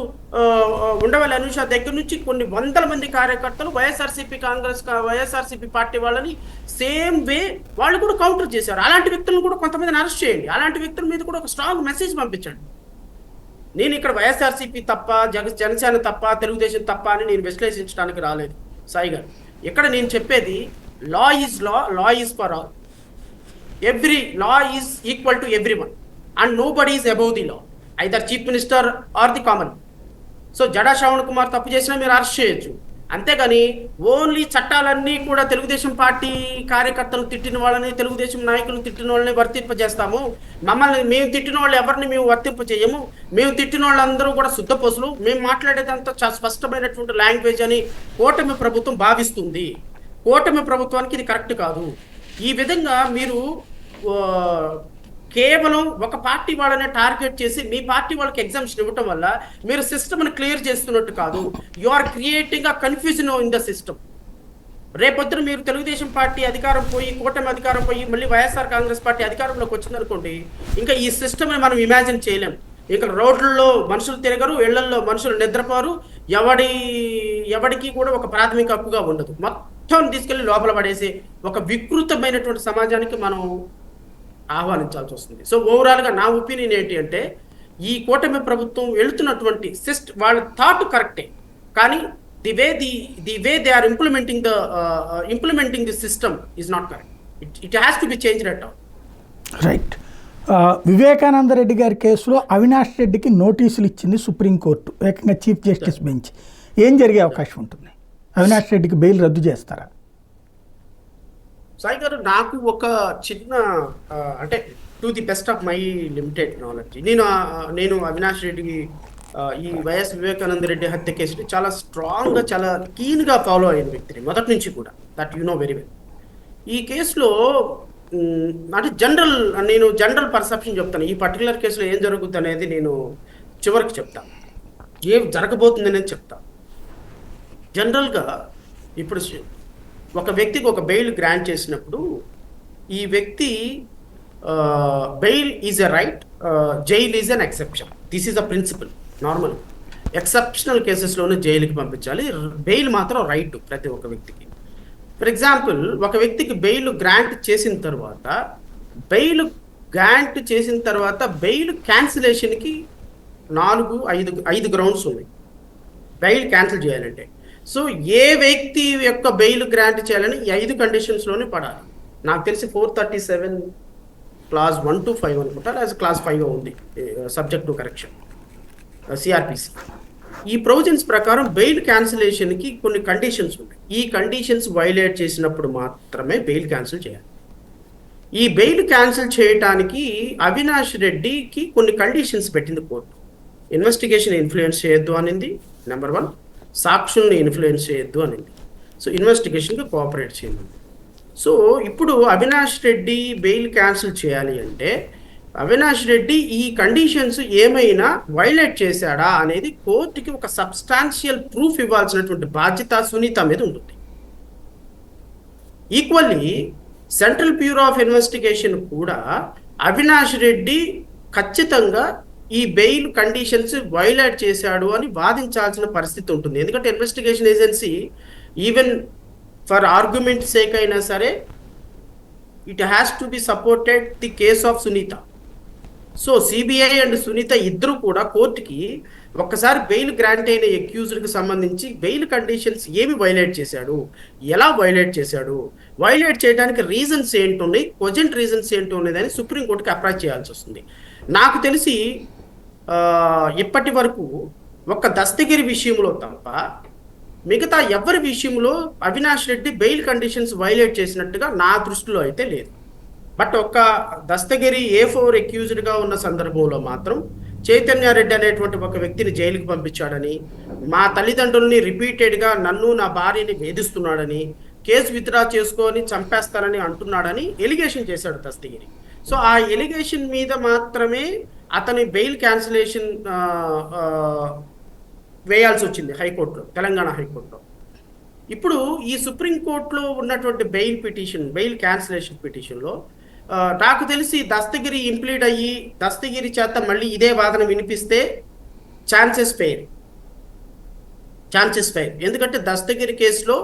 ఉండవల్లి అనుష దగ్గర నుంచి కొన్ని వందల మంది కార్యకర్తలు వైఎస్ఆర్సీపీ పార్టీ వాళ్ళని సేమ్ వే వాళ్ళు కూడా కౌంటర్ చేశారు. అలాంటి వ్యక్తులను కూడా కొంతమందిని అరెస్ట్ చేయండి. అలాంటి వ్యక్తుల మీద కూడా ఒక స్ట్రాంగ్ మెసేజ్ పంపించండి. నేను ఇక్కడ వైఎస్ఆర్సీపీ తప్ప, జనసేన తప్ప, తెలుగుదేశం తప్ప అని నేను విశ్లేషించడానికి రాలేదు సాయి గారు. ఇక్కడ నేను చెప్పేది law is law is for all. Every law is equal to every one and nobody is above the law, either chief minister or the common. So Jada Sravan Kumar తప్పు చేసినా మీరు అరెస్ట్ చేయొచ్చు. అంతేగాని ఓన్లీ చట్టాలన్నీ కూడా తెలుగుదేశం పార్టీ కార్యకర్తలు తిట్టిన వాళ్ళని, తెలుగుదేశం నాయకులను తిట్టిన వాళ్ళని వర్తింపజేస్తాము, మేము తిట్టిన వాళ్ళు ఎవరిని మేము వర్తింపజేయము, మేము తిట్టిన వాళ్ళందరూ కూడా శుద్ధపోసులు, మేము మాట్లాడేదంతా చాలా స్పష్టమైనటువంటి లాంగ్వేజ్ అని కూటమి ప్రభుత్వం భావిస్తుంది. కూటమి ప్రభుత్వానికి ఇది కరెక్ట్ కాదు. ఈ విధంగా మీరు కేవలం ఒక పార్టీ వాళ్ళనే టార్గెట్ చేసి మీ పార్టీ వాళ్ళకి ఎగ్జామ్షన్ ఇవ్వటం వల్ల మీరు సిస్టమ్ని క్లియర్ చేస్తున్నట్టు కాదు. You are creating a confusion in the system. రేపొద్దున మీరు తెలుగుదేశం పార్టీ అధికారం పోయి, కూటమి అధికారం పోయి, మళ్ళీ వైఎస్ఆర్ కాంగ్రెస్ పార్టీ అధికారంలోకి వచ్చిందనుకోండి, ఇంకా ఈ సిస్టమ్ని మనం ఇమాజిన్ చేయలేం. ఇంకా రోడ్లలో మనుషులు తిరగరు, ఇళ్లల్లో మనుషులు నిద్రపోరు, ఎవడికి కూడా ఒక ప్రాథమిక హక్కుగా ఉండదు. మొత్తం తీసుకెళ్లి లోపల పడేసి ఒక వికృతమైనటువంటి సమాజానికి మనం ఆహ్వానించాల్సి వస్తుంది. సో ఓవరాల్గా నా ఒపీనియన్ ఏంటి అంటే, ఈ కూటమి ప్రభుత్వం వెళుతున్నటువంటి వాళ్ళ థాట్ కరెక్టే, కానీ the way they are implementing the system is not correct. It has to be changed at all. Right. Vivekananda Reddy గారి కేసులో అవినాష్ రెడ్డికి నోటీసులు ఇచ్చింది సుప్రీంకోర్టు, ఏకంగా చీఫ్ జస్టిస్ బెంచ్. ఏం జరిగే అవకాశం ఉంటుంది? అవినాష్ రెడ్డికి బెయిల్ రద్దు చేస్తారా? సాయి గారు, నాకు ఒక చిన్న అంటే to the best of my limited knowledge, నేను అవినాష్ రెడ్డికి ఈ వైఎస్ వివేకానంద రెడ్డి హత్య కేసుని చాలా స్ట్రాంగ్గా, చాలా కీన్గా ఫాలో అయిన వ్యక్తిని మొదటి నుంచి కూడా. That you know very well. ఈ కేసులో అంటే నేను జనరల్ పర్సెప్షన్ చెప్తాను. ఈ పర్టికులర్ కేసులో ఏం జరుగుతుంది అనేది నేను చివరికి చెప్తాను, ఏం జరగబోతుంది అనేది చెప్తాను. జనరల్గా ఇప్పుడు ఒక వ్యక్తికి ఒక బెయిల్ గ్రాంట్ చేసినప్పుడు ఈ వ్యక్తి bail is a right, jail is an exception. This is a principle. Normal exceptional కేసెస్లోనే జైలుకి పంపించాలి, బెయిల్ మాత్రం రైట్ ప్రతి ఒక్క వ్యక్తికి. ఫర్ ఎగ్జాంపుల్, ఒక వ్యక్తికి బెయిల్ గ్రాంట్ చేసిన తర్వాత బెయిల్ క్యాన్సిలేషన్కి 4-5 గ్రౌండ్స్ ఉన్నాయి బెయిల్ క్యాన్సిల్ చేయాలంటే. సో ఏ వ్యక్తి యొక్క బెయిల్ గ్రాంట్ చేయాలని 5 కండిషన్స్లోనే పడాలి. నాకు తెలిసి 437 క్లాస్ 1 to 5 అనుకుంటా, లేదా క్లాస్ 5 ఉంది, సబ్జెక్ట్ టు కరెక్షన్, సిఆర్పిసి. ఈ ప్రొవిజన్స్ ప్రకారం బెయిల్ క్యాన్సిలేషన్కి కొన్ని కండిషన్స్ ఉన్నాయి. ఈ కండిషన్స్ వైలేట్ చేసినప్పుడు మాత్రమే బెయిల్ క్యాన్సిల్ చేయాలి. ఈ బెయిల్ క్యాన్సిల్ చేయడానికి అవినాష్ రెడ్డికి కొన్ని కండిషన్స్ పెట్టింది కోర్టు. ఇన్వెస్టిగేషన్ ఇన్ఫ్లుయెన్స్ చేయొద్దు అనింది, నెంబర్ 1. సాక్షుల్ని ఇన్ఫ్లుయెన్స్ చేయొద్దు అనింది. సో ఇన్వెస్టిగేషన్కి కోఆపరేట్ చేయండి. సో ఇప్పుడు అవినాష్ రెడ్డి బెయిల్ క్యాన్సిల్ చేయాలి అంటే అవినాష్ రెడ్డి ఈ కండిషన్స్ ఏమైనా వైలేట్ చేశాడా అనేది కోర్టుకి ఒక సబ్స్టాన్షియల్ ప్రూఫ్ ఇవ్వాల్సినటువంటి బాధ్యత సునీత మీద ఉంటుంది. Equally central bureau of investigation కూడా అవినాష్ రెడ్డి ఖచ్చితంగా ఈ బెయిల్ కండిషన్స్ వైలేట్ చేశాడు అని వాదించాల్సిన పరిస్థితి ఉంటుంది. ఎందుకంటే investigation agency even for argument sake అయినా సరే it has to be supported the case of Sunitha. So CBI and Sunitha ఇద్దరు కూడా కోర్టుకి ఒక్కసారి బెయిల్ గ్రాంట్ అయిన అక్యూజ్డ్కి సంబంధించి బెయిల్ కండిషన్స్ ఏమి వైలేట్ చేశాడు, ఎలా వైలేట్ చేశాడు, వైలేట్ చేయడానికి రీజన్స్ ఏంటున్నాయి, కొజెంట్ రీజన్స్ ఏంటి ఉన్నదని సుప్రీంకోర్టుకి అప్రోచ్ చేయాల్సి వస్తుంది. నాకు తెలిసి ఇప్పటి వరకు ఒక్క దస్తగిరి విషయంలో తప్ప మిగతా ఎవరి విషయంలో Avinash Reddy bail conditions violate చేసినట్టుగా నా దృష్టిలో అయితే లేదు. బట్ ఒక్క దస్తగిరి A4 అక్యూజ్డ్గా ఉన్న సందర్భంలో మాత్రం చైతన్యారెడ్డి అనేటువంటి ఒక వ్యక్తిని జైలుకి పంపించాడని, మా తల్లిదండ్రుల్ని రిపీటెడ్గా నన్ను నా భార్యని వేధిస్తున్నాడని, కేసు విత్డ్రా చేసుకొని చంపేస్తానని అంటున్నాడని ఎలిగేషన్ చేశాడు దస్తగిరి. సో ఆ ఎలిగేషన్ మీద మాత్రమే అతని బెయిల్ క్యాన్సిలేషన్ వేయాల్సి వచ్చింది హైకోర్టులో, తెలంగాణ హైకోర్టులో. ఇప్పుడు ఈ సుప్రీంకోర్టులో ఉన్నటువంటి బెయిల్ క్యాన్సిలేషన్ పిటిషన్లో నాకు తెలిసి దస్తగిరి ఇంప్లీడ్ అయ్యి దస్తగిరి చేత మళ్ళీ ఇదే వాదన వినిపిస్తే ఛాన్సెస్ ఫెయిర్. ఎందుకంటే దస్తగిరి కేసులో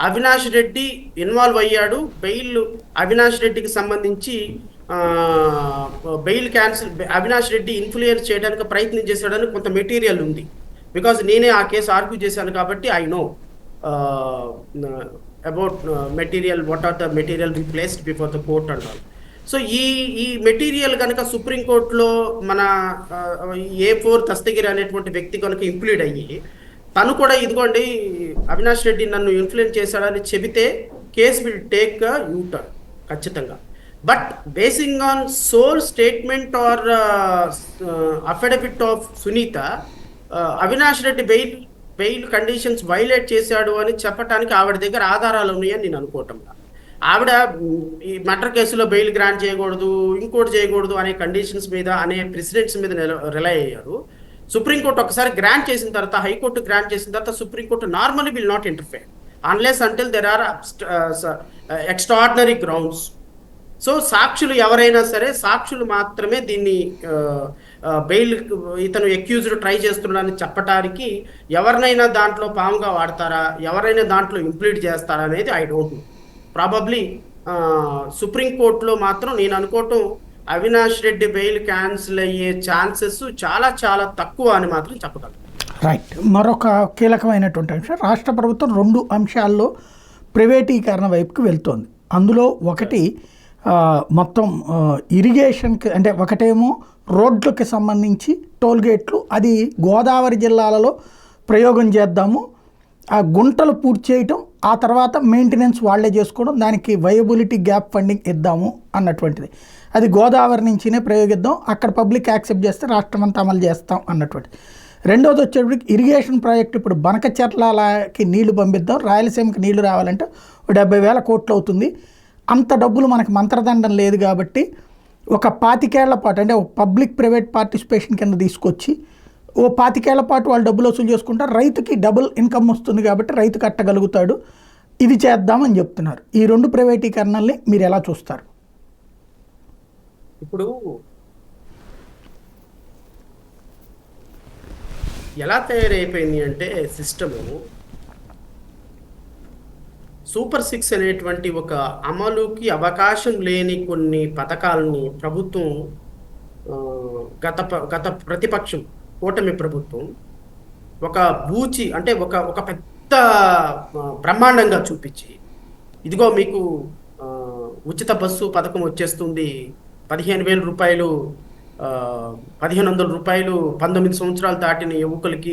అవినాష్ రెడ్డి ఇన్వాల్వ్ అయ్యాడు. అవినాష్ రెడ్డికి సంబంధించి అవినాష్ రెడ్డి ఇన్ఫ్లుయెన్స్ చేయడానికి ప్రయత్నం చేశాడని కొంత మెటీరియల్ ఉంది. బికాజ్ నేనే ఆ కేసు ఆర్గ్యూ చేశాను కాబట్టి I know about material, what are the material we placed before the court and all. So ఈ మెటీరియల్ కనుక సుప్రీంకోర్టులో మన A4 దస్తగిరి అనేటువంటి వ్యక్తి కనుక ఇంప్లీడ్ అయ్యి తను కూడా ఇదిగోండి అవినాష్ రెడ్డి నన్ను ఇన్ఫ్లుయెన్స్ చేశాడని చెబితే కేస్ విల్ టేక్ యూటర్న్ ఖచ్చితంగా. But basing on sole statement or affidavit of Sunitha, Avinash Reddy bail conditions violate చేశాడు అని చెప్పడానికి ఆవిడ దగ్గర ఆధారాలు ఉన్నాయని నేను అనుకోవటం. ఆవిడ ఈ మర్డర్ కేసులో బెయిల్ గ్రాంట్ చేయకూడదు, ఇంకోటి చేయకూడదు అనే కండిషన్స్ మీద, అనే ప్రెసిడెంట్స్ మీద రిలై అయ్యారు. సుప్రీంకోర్టు ఒకసారి గ్రాంట్ చేసిన తర్వాత, హైకోర్టు గ్రాంట్ చేసిన తర్వాత supreme court normally will not interfere unless until there are extraordinary grounds. So సాక్షులు ఎవరైనా సరే, సాక్షులు మాత్రమే దీన్ని బెయిల్ ఇతను అక్యూజ్డ్ ట్రై చేస్తున్నాడని చెప్పడానికి ఎవరినైనా దాంట్లో పాముగా వాడతారా, ఎవరైనా దాంట్లో ఇంప్లీడ్ చేస్తారా అనేది ఐ డోంట్ నో. ప్రాబబ్లీ సుప్రీంకోర్టులో మాత్రం నేను అనుకోవటం అవినాష్ రెడ్డి బెయిల్ క్యాన్సిల్ అయ్యే ఛాన్సెస్ చాలా చాలా తక్కువ అని మాత్రం చెప్పగలను. రైట్. మరొక కీలకమైనటువంటి అంశం, రాష్ట్ర ప్రభుత్వం 2 అంశాల్లో ప్రైవేటీకరణ వైపుకి వెళ్తోంది. అందులో ఒకటి మొత్తం ఇరిగేషన్కి, అంటే ఒకటేమో రోడ్లకి సంబంధించి టోల్గేట్లు, అది గోదావరి జిల్లాలలో ప్రయోగం చేద్దాము, ఆ గుంటలు పూర్తి చేయటం, ఆ తర్వాత మెయింటెనెన్స్ వాళ్ళే చేసుకోవడం, దానికి వయబిలిటీ గ్యాప్ ఫండింగ్ ఇద్దాము అన్నటువంటిది. అది గోదావరి నుంచినే ప్రయోగిద్దాం, అక్కడ పబ్లిక్ యాక్సెప్ట్ చేస్తే రాష్ట్రం అంతా అమలు చేస్తాం అన్నటువంటిది. రెండోది వచ్చేటప్పటికి ఇరిగేషన్ ప్రాజెక్టు, ఇప్పుడు బనకచెర్లకి నీళ్లు పంపిద్దాం, రాయలసీమకి నీళ్లు రావాలంటే 70,000 కోట్లు అవుతుంది. అంత డబ్బులు మనకు మంత్రదండం లేదు కాబట్టి ఒక 25 ఏళ్ల పాటు, అంటే పబ్లిక్ ప్రైవేట్ పార్టిసిపేషన్ కింద తీసుకొచ్చి ఓ 25 ఏళ్ల పాటు వాళ్ళు డబ్బులు వసూలు చేసుకుంటారు, రైతుకి డబుల్ ఇన్కమ్ వస్తుంది కాబట్టి రైతు కట్టగలుగుతాడు. ఇది చేద్దామని చెప్తున్నారు. ఈ 2 ప్రైవేటీకరణల్ని మీరు ఎలా చూస్తారు? ఇప్పుడు ఎలా తయారైపోయింది అంటే సిస్టము, సూపర్ 6 అనేటువంటి ఒక అమలుకి అవకాశం లేని కొన్ని పథకాలని ప్రభుత్వం, గత ప్రతిపక్షం కూటమి ప్రభుత్వం ఒక బూచి, అంటే ఒక పెద్ద బ్రహ్మాండంగా చూపించి, ఇదిగో మీకు ఉచిత బస్సు పథకం వచ్చేస్తుంది, 15,000 రూపాయలు, 1,500 రూపాయలు 19 సంవత్సరాలు దాటిన యువతలకి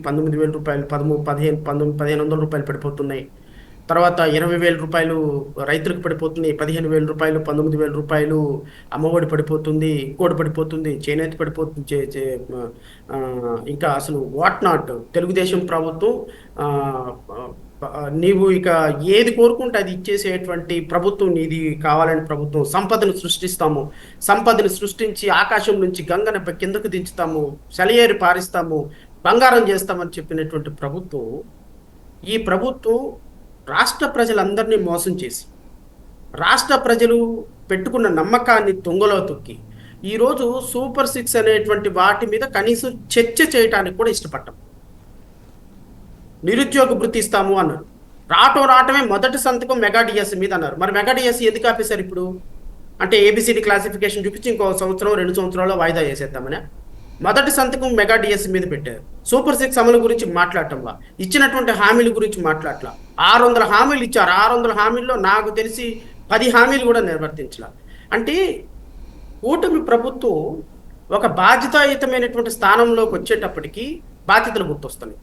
19,000 రూపాయలు, 1,500 రూపాయలు పడిపోతున్నాయి. తర్వాత 20,000 రూపాయలు రైతులకు పడిపోతుంది, 15,000 రూపాయలు, 19,000 రూపాయలు అమ్మఒడి పడిపోతుంది, ఇంకోటి పడిపోతుంది, చేనేత పడిపోతుంది, ఇంకా అసలు వాట్ నాట్. తెలుగుదేశం ప్రభుత్వం నీవు ఇక ఏది కోరుకుంటే అది ఇచ్చేసేటువంటి ప్రభుత్వం, నీది కావాలని ప్రభుత్వం, సంపదను సృష్టిస్తాము, సంపదను సృష్టించి ఆకాశం నుంచి గంగన కిందకు దించుతాము, సెలయేరు పారిస్తాము, బంగారం చేస్తామని చెప్పినటువంటి ప్రభుత్వం, ఈ ప్రభుత్వం రాష్ట్ర ప్రజలందరినీ మోసం చేసి, రాష్ట్ర ప్రజలు పెట్టుకున్న నమ్మకాన్ని తుంగలో తొక్కి, ఈరోజు సూపర్ 6 అనేటువంటి వాటి మీద కనీసం చర్చ చేయడానికి కూడా ఇష్టపడ్డాం. నిరుద్యోగ భృతి ఇస్తాము అన్నారు, రావటమే మొదటి సంతకం మెగా డిఎస్సి మీద అన్నారు. మరి మెగా డిఎస్సి ఎందుకు ఆపేశారు ఇప్పుడు? అంటే ఏబిసిడి క్లాసిఫికేషన్ చూపించి ఇంకో సంవత్సరం 2 సంవత్సరాల్లో వాయిదా వేసేద్దామని మొదటి సంతకం మెగా డిఎస్సి మీద పెట్టారు. సూపర్ 6 అమలు గురించి మాట్లాడటంలా, ఇచ్చినటువంటి హామీల గురించి మాట్లాడలా. 600 హామీలు ఇచ్చారు. 600 హామీల్లో నాకు తెలిసి 10 హామీలు కూడా నిర్వర్తించాల. అంటే కూటమి ప్రభుత్వం ఒక బాధ్యతాయుతమైనటువంటి స్థానంలోకి వచ్చేటప్పటికి బాధ్యతలు గుర్తొస్తున్నాయి.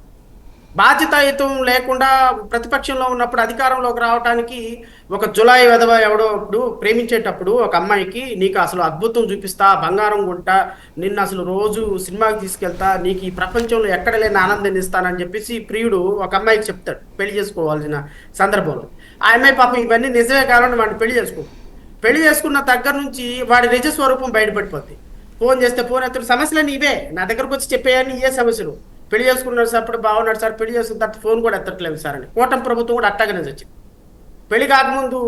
బాధ్యతాయుతం లేకుండా ప్రతిపక్షంలో ఉన్నప్పుడు అధికారంలోకి రావడానికి ఒక జులాయి వెధవ ఎవడో ఇప్పుడు ప్రేమించేటప్పుడు ఒక అమ్మాయికి నీకు అసలు అద్భుతం చూపిస్తా, బంగారం కొంటా, నిన్ను అసలు రోజు సినిమాకి తీసుకెళ్తా, నీకు ఈ ప్రపంచంలో ఎక్కడ లేని ఆనందాన్ని ఇస్తానని చెప్పేసి ప్రియుడు ఒక అమ్మాయికి చెప్తాడు పెళ్లి చేసుకోవాల్సిన సందర్భంలో. ఆ అమ్మాయి పాపం ఇవన్నీ నిజమే కావాలని వాడిని పెళ్లి చేసుకున్న దగ్గర నుంచి వాడి నిజ స్వరూపం బయటపడిపోద్ది. ఫోన్ చేస్తే ఫోన్ ఎత్తుడు, సమస్యలు ఇవే నా దగ్గరకు వచ్చి చెప్పేయని ఏ సమస్యలు. పెళ్లి చేసుకున్నాడు సార్, అప్పుడు బాగున్నాడు సార్, పెళ్లి చేసుకున్న తర్వాత ఫోన్ కూడా ఎత్తట్లేదు సార్ అని. కూటమి ప్రభుత్వం కూడా అట్టాగానే వచ్చింది. పెళ్లి కాకముందు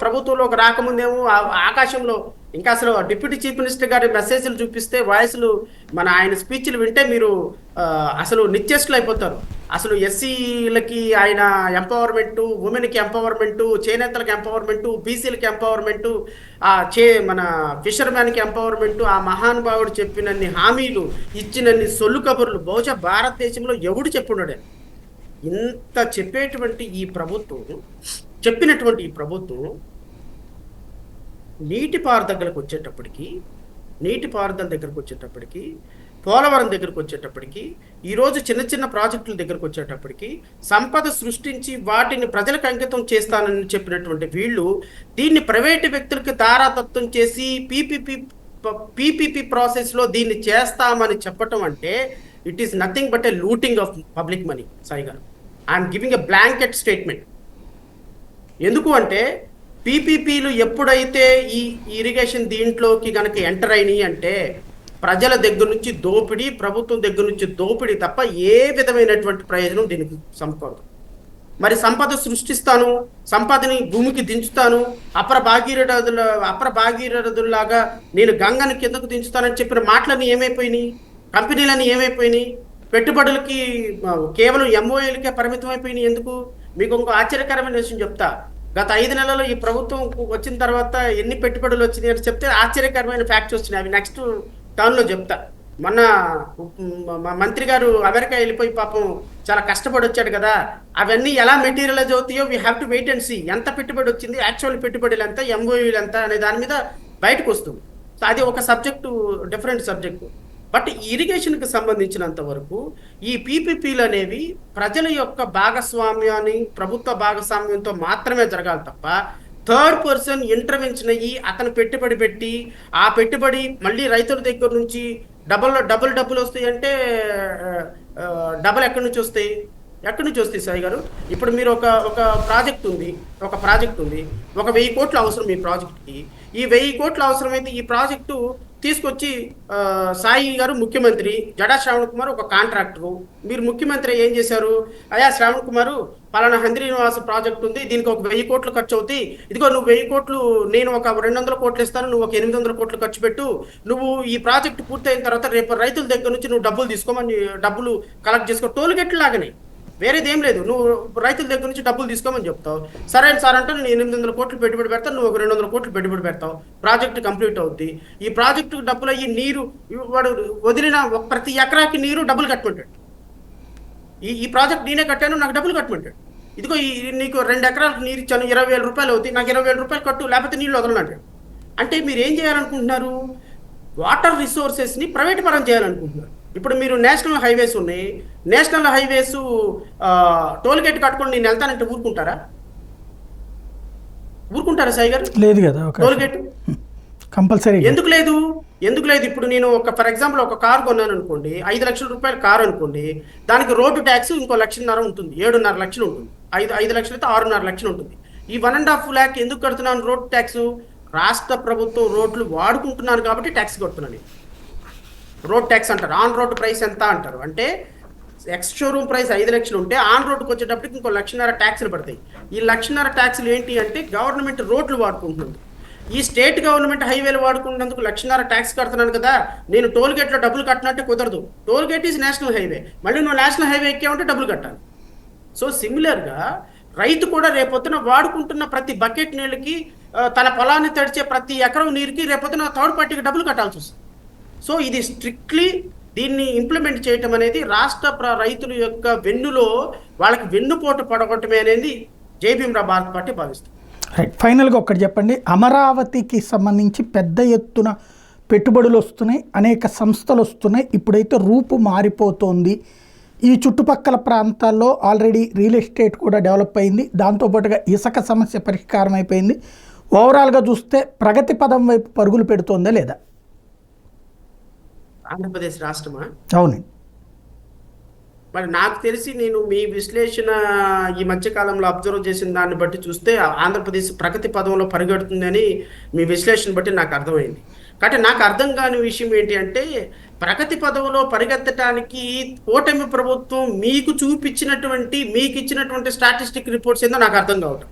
ప్రభుత్వంలోకి రాకముందేమో ఆకాశంలో ఇంకా అసలు డిప్యూటీ చీఫ్ మినిస్టర్ గారి మెసేజ్లు చూపిస్తే వాయిస్లు మన ఆయన స్పీచ్లు వింటే మీరు అసలు నిశ్చేష్టులు అయిపోతారు. అసలు ఎస్సీలకి ఆయన ఎంపవర్మెంట్, ఉమెన్కి ఎంపవర్మెంట్, చేనేతలకు ఎంపవర్మెంట్, బీసీలకి ఎంపవర్మెంట్, మన ఫిషర్మ్యాన్కి ఎంపవర్మెంట్, ఆ మహానుభావుడు చెప్పినన్ని హామీలు, ఇచ్చినన్ని సొల్లు కబుర్లు బహుశా భారతదేశంలో ఎవడు చెప్పున్నాడే. ఇంత చెప్పినటువంటి ఈ ప్రభుత్వం నీటిపారుదల దగ్గరకు వచ్చేటప్పటికి పోలవరం దగ్గరకు వచ్చేటప్పటికి ఈరోజు చిన్న ప్రాజెక్టుల దగ్గరకు వచ్చేటప్పటికి సంపద సృష్టించి వాటిని ప్రజలకు అంకితం చేస్తానని చెప్పినటువంటి వీళ్ళు దీన్ని ప్రైవేటు వ్యక్తులకి దారాదత్తం చేసి పీపీపీ ప్రాసెస్లో దీన్ని చేస్తామని చెప్పటం అంటే it is nothing but a looting of public money. Sai గారు, I'm giving a blanket statement. ఎందుకు అంటే పీపీపీలు ఎప్పుడైతే ఈ ఇరిగేషన్ దీంట్లోకి కనుక ఎంటర్ అయినాయి అంటే ప్రజల దగ్గర నుంచి దోపిడీ, ప్రభుత్వం దగ్గర నుంచి దోపిడీ తప్ప ఏ విధమైనటువంటి ప్రయోజనం దీనికి సమకూరదు. మరి సంపద సృష్టిస్తాను, సంపదని భూమికి దించుతాను, అపర భాగీరథుల్లాగా నేను గంగని కిందకు దించుతానని చెప్పిన మాటలన్నీ ఏమైపోయినాయి? కంపెనీలన్నీ ఏమైపోయినాయి? పెట్టుబడులకి కేవలం ఎంఓఏలకే పరిమితం అయిపోయినాయి. ఎందుకు? మీకు ఇంకో ఆశ్చర్యకరమైన విషయం చెప్తా. గత 5 నెలల్లో ఈ ప్రభుత్వం వచ్చిన తర్వాత ఎన్ని పెట్టుబడులు వచ్చినాయి అని చెప్తే ఆశ్చర్యకరమైన ఫ్యాక్ట్స్ వచ్చినాయి. అవి నెక్స్ట్ టర్న్లో చెప్తా. మొన్న మంత్రి గారు అమెరికా వెళ్ళిపోయి పాపం చాలా కష్టపడి వచ్చాడు కదా, అవన్నీ ఎలా మెటీరియలైజ్ అవుతాయో we have to wait and see. ఎంత పెట్టుబడి వచ్చింది, యాక్చువల్ పెట్టుబడులు ఎంత, ఎంఓయూలు ఎంత అనే దాని మీద బయటకు వస్తుంది. సో అది ఒక సబ్జెక్టు, డిఫరెంట్ సబ్జెక్టు. బట్ ఇరిగేషన్కి సంబంధించినంత వరకు ఈ పీపీపీలు అనేవి ప్రజల యొక్క భాగస్వామ్యాన్ని, ప్రభుత్వ భాగస్వామ్యంతో మాత్రమే జరగాలి తప్ప థర్డ్ పర్సన్ ఇంటర్వెన్షన్ అయ్యి అతను పెట్టుబడి పెట్టి ఆ పెట్టుబడి మళ్ళీ రైతుల దగ్గర నుంచి డబ్బులు వస్తాయి అంటే డబ్బులు ఎక్కడి నుంచి వస్తాయి సాయి గారు? ఇప్పుడు మీరు ఒక ప్రాజెక్ట్ ఉంది, 1000 కోట్లు అవసరం ఈ ప్రాజెక్ట్కి. ఈ 1000 కోట్లు అవసరమైతే ఈ ప్రాజెక్టు తీసుకొచ్చి సాయి గారు ముఖ్యమంత్రి, జడా శ్రావణ్ కుమార్ ఒక కాంట్రాక్టరు, మీరు ముఖ్యమంత్రి ఏం చేశారు? అయ్యా శ్రావణ్ కుమారు, పలానా హంద్రీ నివాస ప్రాజెక్ట్ ఉంది, దీనికి ఒక 1000 కోట్లు ఖర్చు అవుతాయి, ఇదిగో నువ్వు 1000 కోట్లు, నేను ఒక 200 కోట్లు ఇస్తాను, నువ్వు ఒక 800 కోట్లు ఖర్చు పెట్టు, నువ్వు ఈ ప్రాజెక్ట్ పూర్తయిన తర్వాత రేపు రైతుల దగ్గర నుంచి నువ్వు డబ్బులు తీసుకోమని డబ్బులు కలెక్ట్ చేసుకో. టోల్ గేట్లు లాగానే, వేరేదేం లేదు. నువ్వు రైతుల దగ్గర నుంచి డబ్బులు తీసుకోమని చెప్తావు. సరే సార్ అంటే నేను 800 కోట్లు పెట్టుబడి పెడతాను, నువ్వు ఒక 200 కోట్లు పెట్టుబడి పెడతావు, ప్రాజెక్టు కంప్లీట్ అవుద్ది. ఈ ప్రాజెక్టు డబ్బులు అయ్యి నీరు వాడు వదిలిన ప్రతి ఎకరాకి నీరు డబ్బులు కట్టమంటాడు. ఈ ప్రాజెక్ట్ నేనే కట్టాను, నాకు డబ్బులు కట్టమంటాడు. ఇదిగో నీకు 2 ఎకరాలకు నీరు ఇచ్చాను, 20,000 రూపాయలు అవుతాయి, నాకు 20,000 రూపాయలు కట్టు, లేకపోతే నీళ్ళు వదలనంటాడు. అంటే మీరు ఏం చేయాలనుకుంటున్నారు? వాటర్ రిసోర్సెస్ని ప్రైవేట్ పరం చేయాలనుకుంటున్నారు. ఇప్పుడు మీరు నేషనల్ హైవేస్ ఉన్నాయి, నేషనల్ హైవేస్ టోల్ గేట్ కట్టుకొని నేను వెళ్తానంటే ఊరుకుంటారా సాయి గారు? లేదు కదా. టోల్ గేట్ కంపల్సరీ ఎందుకు లేదు? ఇప్పుడు నేను ఫర్ ఎగ్జాంపుల్ ఒక కారు కొన్నాను అనుకోండి, 5 లక్షల రూపాయల కారు అనుకోండి, దానికి రోడ్డు ట్యాక్స్ ఇంకో 1.5 లక్షలు ఉంటుంది, 7.5 లక్షలు ఉంటుంది. 5 లక్షలు అయితే 6.5 లక్షలు ఉంటుంది. ఈ 1.5 lakh ఎందుకు కడుతున్నాను రోడ్ ట్యాక్స్? రాష్ట్ర ప్రభుత్వం రోడ్లు వాడుకుంటున్నాను కాబట్టి ట్యాక్స్ కడుతున్నాను. రోడ్ ట్యాక్స్ అంటారు. ఆన్ రోడ్ ప్రైస్ ఎంత అంటారు అంటే ఎక్స్ షోరూమ్ ప్రైస్ 5 లక్షలు ఉంటే ఆన్ రోడ్కి వచ్చేటప్పటికి ఇంకో 1.5 లక్షల ట్యాక్స్లు పడతాయి. ఈ 1.5 లక్షల ట్యాక్స్లు ఏంటి అంటే గవర్నమెంట్ రోడ్లు వాడుకుంటుంది. ఈ స్టేట్ గవర్నమెంట్ హైవేలు వాడుకున్నందుకు 1.5 లక్షల ట్యాక్స్ కడుతున్నాను కదా, నేను టోల్ గేట్లో డబ్బులు కట్టినట్టే కుదరదు. Toll gate is national highway, మళ్ళీ నువ్వు నేషనల్ హైవే ఎక్కావంటే డబ్బులు కట్టాలి. సో సిమిలర్గా రైతు కూడా రేపొద్దున వాడుకుంటున్న ప్రతి బకెట్ నీళ్ళకి తన పొలాన్ని తడిచే ప్రతి ఎకరం నీరుకి రేపొద్దున థర్డ్ పార్టీకి డబ్బులు కట్టాల్సి వస్తుంది. సో ఇది స్ట్రిక్ట్లీ దీన్ని ఇంప్లిమెంట్ చేయటం అనేది రాష్ట్ర రైతుల యొక్క వెన్నులో వాళ్ళకి వెన్నుపోటు పడగొట్టమే అనేది జై భీమ్రావ్ భారత్ పార్టీ భావిస్తుంది. రైట్, ఫైనల్గా ఒక్కటి చెప్పండి. అమరావతికి సంబంధించి పెద్ద ఎత్తున పెట్టుబడులు వస్తున్నాయి, అనేక సంస్థలు వస్తున్నాయి, ఇప్పుడైతే రూపు మారిపోతోంది. ఈ చుట్టుపక్కల ప్రాంతాల్లో ఆల్రెడీ రియల్ ఎస్టేట్ కూడా డెవలప్ అయింది, దాంతోపాటుగా ఇసుక సమస్య పరిష్కారం అయిపోయింది. ఓవరాల్గా చూస్తే ప్రగతి పదం వైపు పరుగులు పెడుతోందా లేదా? ఆంధ్రప్రదేశ్ రాష్ట్రమా? అవునండి. మరి నాకు తెలిసి నేను మీ విశ్లేషణ ఈ మధ్య కాలంలో అబ్జర్వ్ చేసిన దాన్ని బట్టి చూస్తే ఆంధ్రప్రదేశ్ ప్రగతి పదంలో పరిగెడుతుందని మీ విశ్లేషణ బట్టి నాకు అర్థమైంది. కాబట్టి నాకు అర్థం కాని విషయం ఏంటి అంటే, ప్రగతి పదంలో పరిగెత్తడానికి కూటమి ప్రభుత్వం మీకు ఇచ్చినటువంటి స్టాటిస్టిక్ రిపోర్ట్స్ ఏందో నాకు అర్థం కావటం.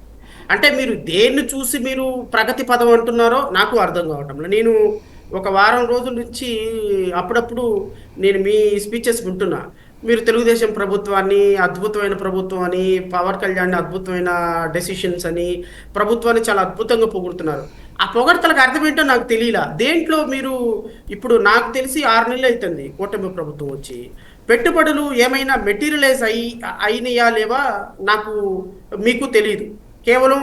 అంటే మీరు దేన్ని చూసి మీరు ప్రగతి పదం అంటున్నారో నాకు అర్థం కావటం. నేను ఒక వారం రోజుల నుంచి అప్పుడప్పుడు నేను మీ స్పీచెస్ వింటున్నా. మీరు తెలుగుదేశం ప్రభుత్వాన్ని అద్భుతమైన ప్రభుత్వం అని, పవన్ కళ్యాణ్ అద్భుతమైన డెసిషన్స్ అని, ప్రభుత్వాన్ని చాలా అద్భుతంగా పొగుడుతున్నారు. ఆ పొగడతలకు అర్థం ఏంటో నాకు తెలియలా. దేంట్లో మీరు ఇప్పుడు నాకు తెలిసి 6 నెలలు అవుతుంది కూటమి ప్రభుత్వం వచ్చి. పెట్టుబడులు ఏమైనా మెటీరియలైజ్ అయినాయా లేవా మీకు తెలియదు. కేవలం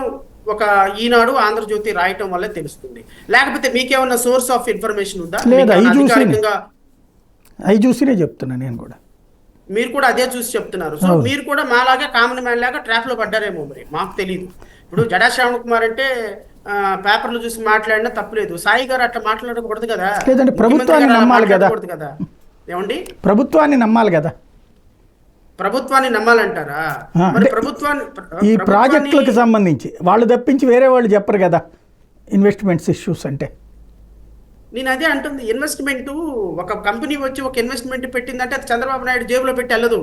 ఒక ఈనాడు, ఆంధ్రజ్యోతి రాయటం వల్లే తెలుస్తుంది. లేకపోతే మీకేమన్నా సోర్స్ ఆఫ్ ఇన్ఫర్మేషన్ ఉందా? అవి చూసినే చెప్తున్నా నేను కూడా. మీరు కూడా అదే చూసి చెప్తున్నారు. సో మీరు కూడా మాలాగా కామన్ మ్యాన్ లాగా ట్రాప్ లో పడ్డారేమో, మరి మాకు తెలియదు. ఇప్పుడు జడా శ్రావణ్ కుమార్ అంటే పేపర్లు చూసి మాట్లాడినా తప్పులేదు. సాయి గారు అట్లా మాట్లాడకూడదు కదా. లేదంటే ప్రభుత్వాన్ని నమ్మాలి కదా. ఏమండి, ప్రభుత్వాన్ని నమ్మాలి కదా. ప్రభుత్వాన్ని నమ్మాలంటారా? మరి ఈ ప్రాజెక్టులకు సంబంధించి వాళ్ళు తప్పించి వేరే వాళ్ళు చెప్పరు కదా ఇన్వెస్ట్మెంట్స్ ఇష్యూస్ అంటే. నేను అదే అంటుంది. ఇన్వెస్ట్మెంట్, ఒక కంపెనీ వచ్చి ఒక ఇన్వెస్ట్మెంట్ పెట్టిందంటే అది చంద్రబాబు నాయుడు జేబులో పెట్టి వెళ్ళదు.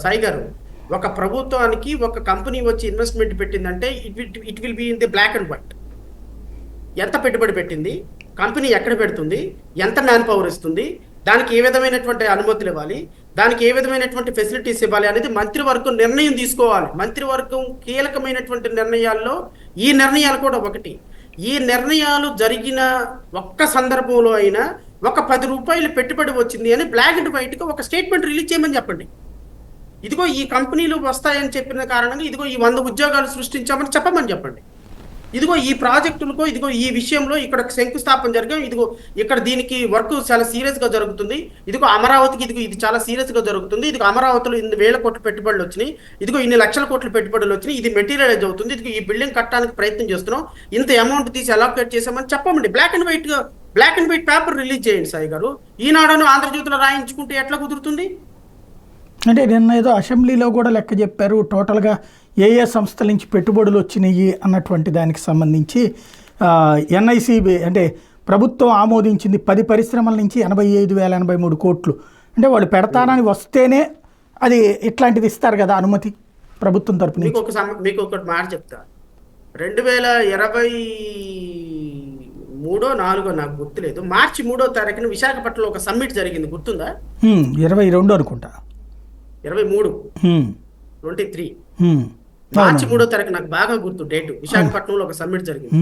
సాయి గారు, ఒక ప్రభుత్వానికి ఒక కంపెనీ వచ్చి ఇన్వెస్ట్మెంట్ పెట్టిందంటే it will be in the black and white. ఎంత పెట్టుబడి పెట్టింది, కంపెనీ ఎక్కడ పెడుతుంది, ఎంత మ్యాన్ పవర్ ఇస్తుంది, దానికి ఏ విధమైనటువంటి అనుమతులు ఇవ్వాలి, దానికి ఏ విధమైనటువంటి ఫెసిలిటీస్ ఇవ్వాలి అనేది మంత్రివర్గం నిర్ణయం తీసుకోవాలి. మంత్రివర్గం కీలకమైనటువంటి నిర్ణయాల్లో ఈ నిర్ణయాలు కూడా ఒకటి. ఈ నిర్ణయాలు జరిగిన ఒక్క సందర్భంలో అయినా ఒక 10 రూపాయలు పెట్టుబడి వచ్చింది అని బ్లాక్ అండ్ వైట్గా ఒక స్టేట్మెంట్ రిలీజ్ చేయమని చెప్పండి. ఇదిగో ఈ కంపెనీలు వస్తాయని చెప్పిన కారణంగా ఇదిగో ఈ 100 ఉద్యోగాలు సృష్టించామని చెప్పమని చెప్పండి. ఇదిగో ఈ ప్రాజెక్టులకు, ఇదిగో ఈ విషయంలో ఇక్కడ శంకుస్థాపన జరిగాం, ఇదిగో ఇక్కడ దీనికి వర్క్ చాలా సీరియస్గా జరుగుతుంది, ఇదిగో అమరావతికి ఇదిగో ఇది చాలా సీరియస్గా జరుగుతుంది, ఇదిగో అమరావతిలో 1,000 కోట్ల పెట్టుబడులు వచ్చినాయి, ఇదిగో ఇన్ని లక్షల కోట్ల పెట్టుబడులు వచ్చినాయి, ఇది మెటీరియలైజ్ అవుతుంది, ఇదిగో ఈ బిల్డింగ్ కట్టడానికి ప్రయత్నం చేస్తున్నాం, ఇంత అమౌంట్ తీసి అలొకేట్ చేసామని చెప్పమండి. Black and white paper release చేయండి సాయి గారు. ఈనాడును ఆంధ్రజ్యోతిలో రాయించుకుంటే ఎట్లా కుదురుతుంది? అంటే నిన్న ఏదో అసెంబ్లీలో కూడా లెక్క చెప్పారు, టోటల్గా ఏ సంస్థల నుంచి పెట్టుబడులు వచ్చినాయి అన్నటువంటి దానికి సంబంధించి. ఎన్ఐసి అంటే ప్రభుత్వం ఆమోదించింది 10 పరిశ్రమల నుంచి 85,083 కోట్లు. అంటే వాళ్ళు పెడతానని వస్తేనే అది ఇట్లాంటిది ఇస్తారు కదా అనుమతి ప్రభుత్వం తరపున. మీకు ఒకటి మాట చెప్తా. 2023 4 నాకు గుర్తులేదు, మార్చి 3వ తారీఖున విశాఖపట్నంలో ఒక సమ్మిట్ జరిగింది, గుర్తుందా? 22 అనుకుంటా, 23 మార్చి 3వ తారీఖు నాకు బాగా గుర్తు డేటు. విశాఖపట్నంలో ఒక సమ్మిట్ జరిగింది.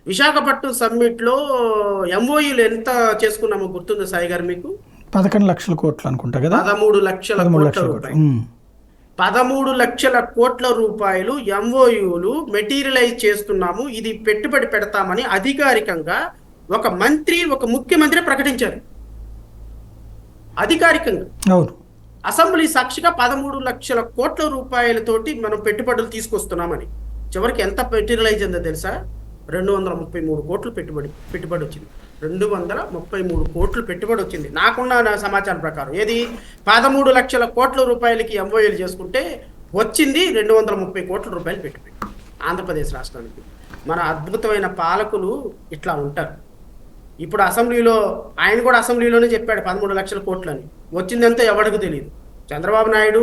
విశాఖపట్నం సమ్మిట్ లో ఎంఓయూలు ఎంత చేసుకున్నామో గుర్తుందా సాయి గారు మీకు? 11 లక్షల కోట్లు అనుకుంటా కదా. 13 లక్షల కోట్ల రూపాయలు. 13 లక్షల కోట్ల రూపాయలు ఎంఓయూలు మెటీరియలైజ్ చేస్తున్నాము, ఇది పెట్టుబడి పెడతామని అధికారికంగా ఒక ముఖ్యమంత్రి ప్రకటించారు. అధికారికంగా అవును, అసెంబ్లీ సాక్షిగా 13 లక్షల కోట్ల రూపాయలతోటి మనం పెట్టుబడులు తీసుకొస్తున్నామని. చివరికి ఎంత మెటీరియలైజ్ అయిందో తెలుసా? 233 కోట్లు పెట్టుబడి వచ్చింది. 233 కోట్లు పెట్టుబడి వచ్చింది నాకున్న సమాచారం ప్రకారం. ఏది 13 లక్షల కోట్ల రూపాయలకి ఎంఓఏలు చేసుకుంటే వచ్చింది 230 కోట్ల రూపాయలు పెట్టుబడి ఆంధ్రప్రదేశ్ రాష్ట్రానికి. మన అద్భుతమైన పాలకులు ఇట్లా ఉంటారు. ఇప్పుడు ఆయన కూడా అసెంబ్లీలోనే చెప్పాడు 13 లక్షల కోట్లని. వచ్చిందంతా ఎవరికి తెలియదు. చంద్రబాబు నాయుడు,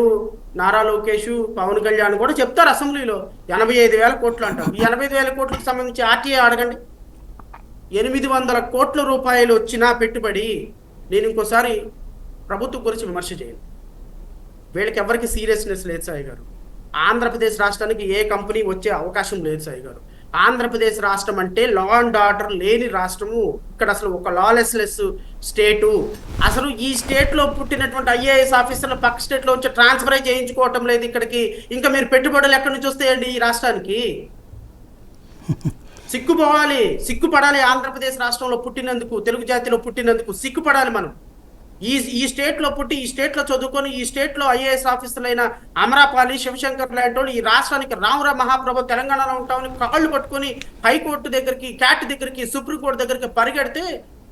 నారా లోకేష్, పవన్ కళ్యాణ్ కూడా చెప్తారు అసెంబ్లీలో 85,000 కోట్లు అంటారు. ఈ 85,000 కోట్లకు సంబంధించి ఆర్టీఐ అడగండి. 800 కోట్ల రూపాయలు వచ్చిన పెట్టుబడి. నేను ఇంకోసారి ప్రభుత్వం గురించి విమర్శ చేయను, వీళ్ళకి ఎవరికి సీరియస్నెస్ లేదు సాయి గారు. ఆంధ్రప్రదేశ్ రాష్ట్రానికి ఏ కంపెనీ వచ్చే అవకాశం లేదు సాయి గారు. ఆంధ్రప్రదేశ్ రాష్ట్రం అంటే లా అండ్ ఆర్డర్ లేని రాష్ట్రము. ఇక్కడ అసలు ఒక లాలెస్లెస్ స్టేటు. అసలు ఈ స్టేట్ లో పుట్టినటువంటి ఐఏఎస్ ఆఫీసర్లు పక్క స్టేట్ లో వచ్చి ట్రాన్స్ఫర్ చేయించుకోవటం లేదు ఇక్కడికి. ఇంకా మీరు పెట్టుబడులు ఎక్కడి నుంచి వస్తాయండి ఈ రాష్ట్రానికి? సిగ్గుపోవాలి, సిగ్గుపడాలి. ఆంధ్రప్రదేశ్ రాష్ట్రంలో పుట్టినందుకు, తెలుగు జాతిలో పుట్టినందుకు సిగ్గుపడాలి మనం. ఈ స్టేట్లో పుట్టి, ఈ స్టేట్లో చదువుకొని, ఈ స్టేట్లో ఐఏఎస్ ఆఫీసర్లైన అమరాపాలి, శివశంకర్ లాంటి వాళ్ళు ఈ రాష్ట్రానికి రామురా మహాప్రభు తెలంగాణలో ఉంటామని కాళ్ళు పట్టుకొని హైకోర్టు దగ్గరికి, క్యాట్ దగ్గరికి, సుప్రీంకోర్టు దగ్గరికి పరిగెడితే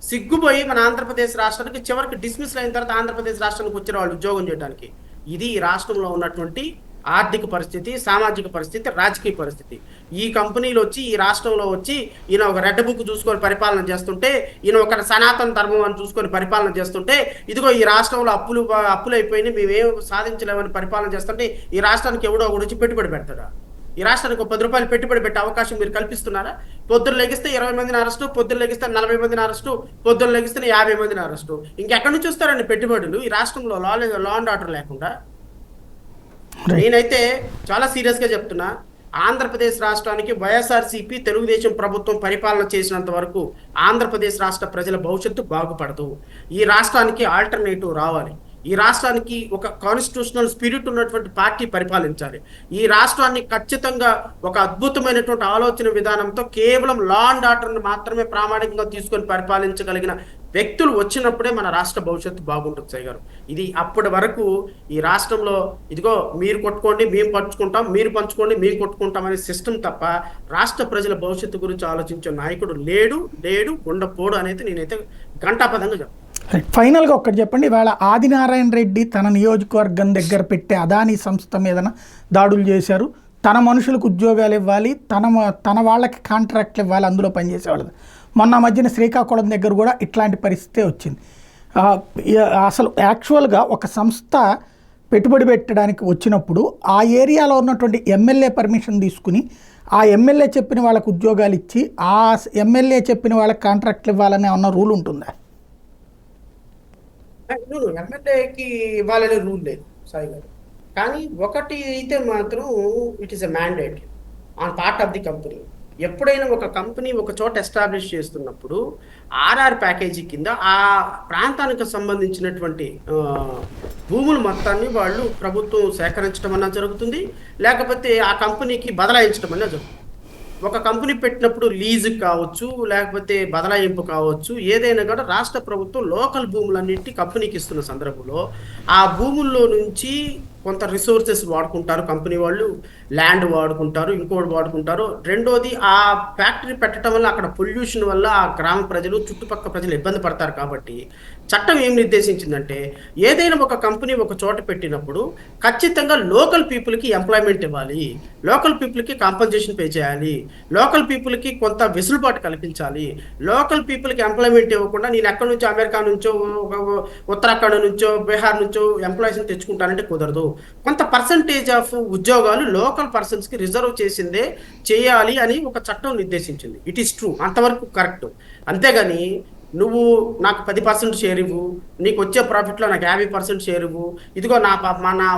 సిగ్గుపోయి మన ఆంధ్రప్రదేశ్ రాష్ట్రానికి చివరికి డిస్మిస్ అయిన తర్వాత ఆంధ్రప్రదేశ్ రాష్ట్రానికి వచ్చిన వాళ్ళు ఉద్యోగం చేయడానికి. ఇది ఈ రాష్ట్రంలో ఉన్నటువంటి ఆర్థిక పరిస్థితి, సామాజిక పరిస్థితి, రాజకీయ పరిస్థితి. ఈ కంపెనీలు వచ్చి ఈ రాష్ట్రంలో వచ్చి ఈయన ఒక రెడ్ బుక్ చూసుకొని పరిపాలన చేస్తుంటే, ఈయన ఒక సనాతన ధర్మం అని చూసుకొని పరిపాలన చేస్తుంటే, ఇదిగో ఈ రాష్ట్రంలో అప్పులు అయిపోయినాయి, మేమేం సాధించలేమని పరిపాలన చేస్తుంటే ఈ రాష్ట్రానికి ఎవడో ఒకటి వచ్చి పెట్టుబడి పెడతాడా? ఈ రాష్ట్రానికి ఒక 10 రూపాయలు పెట్టుబడి పెట్టే అవకాశం మీరు కల్పిస్తున్నారా? పొద్దున్న లెగిస్తే 20 మందిని అరెస్టు, పొద్దున్న లెగిస్తే 40 మందిని అరెస్టు, పొద్దున్న లెగిస్తే 50 మందిని అరెస్టు. ఇంకెక్కడి నుంచి వస్తారండి పెట్టుబడులు ఈ రాష్ట్రంలో లా అండ్ ఆర్డర్ లేకుండా? నేనైతే చాలా సీరియస్గా చెప్తున్నా, ఆంధ్రప్రదేశ్ రాష్ట్రానికి వైఎస్ఆర్సీపీ తెలుగుదేశం ప్రభుత్వం పరిపాలన చేసినంత వరకు ఆంధ్రప్రదేశ్ రాష్ట్ర ప్రజల భవిష్యత్తు బాగుపడదు. ఈ రాష్ట్రానికి ఆల్టర్నేటివ్ రావాలి. ఈ రాష్ట్రానికి ఒక కాన్స్టిట్యూషనల్ స్పిరిట్ ఉన్నటువంటి పార్టీ పరిపాలించాలి. ఈ రాష్ట్రాన్ని ఖచ్చితంగా ఒక అద్భుతమైనటువంటి ఆలోచన విధానంతో కేవలం లా అండ్ ఆర్డర్ని మాత్రమే ప్రామాణికంగా తీసుకొని పరిపాలించగలిగిన వ్యక్తులు వచ్చినప్పుడే మన రాష్ట్ర భవిష్యత్తు బాగుంటుంది సాయి గారు. ఇది అప్పటి వరకు ఈ రాష్ట్రంలో ఇదిగో మీరు కొట్టుకోండి మేము పంచుకుంటాం, మీరు పంచుకోండి మేము కొట్టుకుంటాం అనే సిస్టమ్ తప్ప రాష్ట్ర ప్రజల భవిష్యత్తు గురించి ఆలోచించే నాయకుడు లేడు ఉండపోడు అనేది నేనైతే ఘంటాపదంగా చెప్తాను. ఫైనల్గా ఒక్కటి చెప్పండి, ఇవాళ ఆదినారాయణ రెడ్డి తన నియోజకవర్గం దగ్గర పెట్టే అదానీ సంస్థ మీద దాడులు చేశారు. తన మనుషులకు ఉద్యోగాలు ఇవ్వాలి, తన వాళ్ళకి కాంట్రాక్ట్లు ఇవ్వాలి, అందులో పనిచేసేవాళ్ళు. మొన్న మధ్యన శ్రీకాకుళం దగ్గర కూడా ఇట్లాంటి పరిస్థితే వచ్చింది. అసలు యాక్చువల్గా ఒక సంస్థ పెట్టుబడి పెట్టడానికి వచ్చినప్పుడు ఆ ఏరియాలో ఉన్నటువంటి ఎమ్మెల్యే పర్మిషన్ తీసుకుని ఆ ఎమ్మెల్యే చెప్పిన వాళ్ళకు ఉద్యోగాలు ఇచ్చి ఆ ఎమ్మెల్యే చెప్పిన వాళ్ళకి కాంట్రాక్ట్లు ఇవ్వాలనే ఉన్న రూల్ ఉంటుందా? ఎమ్మెల్యేకి ఇవ్వాలనే రూల్ లేదు సాయి గారు. కానీ ఒకటి అయితే మాత్రం it is a mandate on part of the company. ఎప్పుడైనా ఒక కంపెనీ ఒక చోట ఎస్టాబ్లిష్ చేస్తున్నప్పుడు ఆర్ఆర్ ప్యాకేజీ కింద ఆ ప్రాంతానికి సంబంధించినటువంటి భూములు మొత్తాన్ని వాళ్ళు ప్రభుత్వం సేకరించడం అన్నా జరుగుతుంది, లేకపోతే ఆ కంపెనీకి బదలాయించడం అన్నా జరుగుతుంది. ఒక కంపెనీ పెట్టినప్పుడు లీజు కావచ్చు, లేకపోతే బదలాయింపు కావచ్చు, ఏదైనా కూడా రాష్ట్ర ప్రభుత్వం లోకల్ భూములన్నింటి కంపెనీకి ఇస్తున్న సందర్భంలో ఆ భూముల్లో నుంచి కొంత రిసోర్సెస్ వాడుకుంటారు కంపెనీ వాళ్ళు, ల్యాండ్ వాడుకుంటారు, ఇంకోటి వాడుకుంటారు. రెండోది ఆ ఫ్యాక్టరీ పెట్టడం వల్ల అక్కడ పొల్యూషన్ వల్ల ఆ గ్రామ ప్రజలు, చుట్టుపక్కల ప్రజలు ఇబ్బంది పడతారు. కాబట్టి చట్టం ఏం నిర్దేశించిందంటే ఏదైనా ఒక కంపెనీ ఒక చోట పెట్టినప్పుడు ఖచ్చితంగా లోకల్ పీపుల్కి ఎంప్లాయ్మెంట్ ఇవ్వాలి, లోకల్ పీపుల్కి కాంపన్సేషన్ పే చేయాలి, లోకల్ పీపుల్కి కొంత వెసులుబాటు కల్పించాలి. లోకల్ పీపుల్కి ఎంప్లాయ్మెంట్ ఇవ్వకుండా నేను ఎక్కడి నుంచో అమెరికా నుంచో ఉత్తరాఖండ్ నుంచో బీహార్ నుంచో ఎంప్లాయీస్ని తెచ్చుకుంటానంటే కుదరదు. కొంత పర్సంటేజ్ ఆఫ్ ఉద్యోగాలు లోకల్ పర్సన్స్కి రిజర్వ్ చేసిందే చేయాలి అని ఒక చట్టం నిర్దేశించింది. ఇట్ ఈస్ ట్రూ, అంతవరకు కరెక్ట్. అంతేగాని నువ్వు నాకు 10% షేర్ ఇవ్వు, నీకు వచ్చే ప్రాఫిట్లో నాకు 50% షేర్ ఇవ్వు, ఇదిగో నా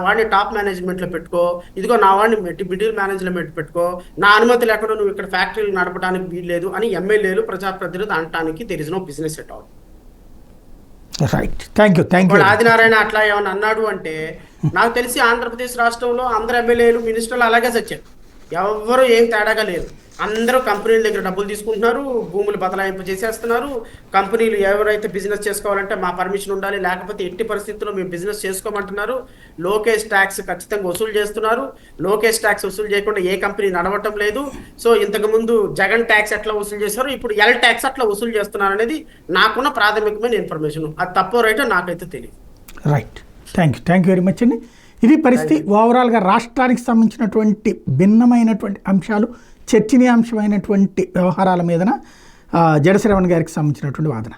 వాడిని టాప్ మేనేజ్మెంట్లో పెట్టుకో, ఇదిగో నా వాడిని మిడిల్ మేనేజ్మెంట్ పెట్టుకో, నా అనుమతి లేకుండా నువ్వు ఇక్కడ ఫ్యాక్టరీలు నడపడానికి వీల్లేదు అని ఎమ్మెల్యేలు, ప్రజాప్రతినిధులు అనటానికి there is no business at all. Right, thank you. Adinarayana అట్లా ఏమన్నా అన్నాడు అంటే నాకు తెలిసి ఆంధ్రప్రదేశ్ రాష్ట్రంలో అందరు ఎమ్మెల్యేలు, మినిస్టర్లు అలాగే సచ్చారు. ఎవరు ఏం తేడాగా లేదు. అందరూ కంపెనీల దగ్గర డబ్బులు తీసుకుంటున్నారు, భూములు బదలాయింపు చేసేస్తున్నారు. కంపెనీలు ఎవరైతే బిజినెస్ చేసుకోవాలంటే మా పర్మిషన్ ఉండాలి, లేకపోతే ఎట్టి పరిస్థితుల్లో మేము బిజినెస్ చేసుకోమంటున్నారు. లోకేష్ ట్యాక్స్ ఖచ్చితంగా వసూలు చేస్తున్నారు. లోకేష్ ట్యాక్స్ వసూలు చేయకుండా ఏ కంపెనీ నడవటం లేదు. సో ఇంతకుముందు జగన్ ట్యాక్స్ ఎట్లా వసూలు చేశారు, ఇప్పుడు ఎల్ ట్యాక్స్ అట్లా వసూలు చేస్తున్నారు అనేది నాకున్న ప్రాథమికమైన ఇన్ఫర్మేషన్. అది తప్పో రైటో నాకైతే తెలియదు. Right, thank you very much అండి. ఇది పరిస్థితి. ఓవరాల్గా రాష్ట్రానికి సంబంధించినటువంటి భిన్నమైనటువంటి అంశాలు, చర్చనీయాంశమైనటువంటి వ్యవహారాల మీదన జడశ్రవణ్ గారికి సంబంధించినటువంటి వాదన.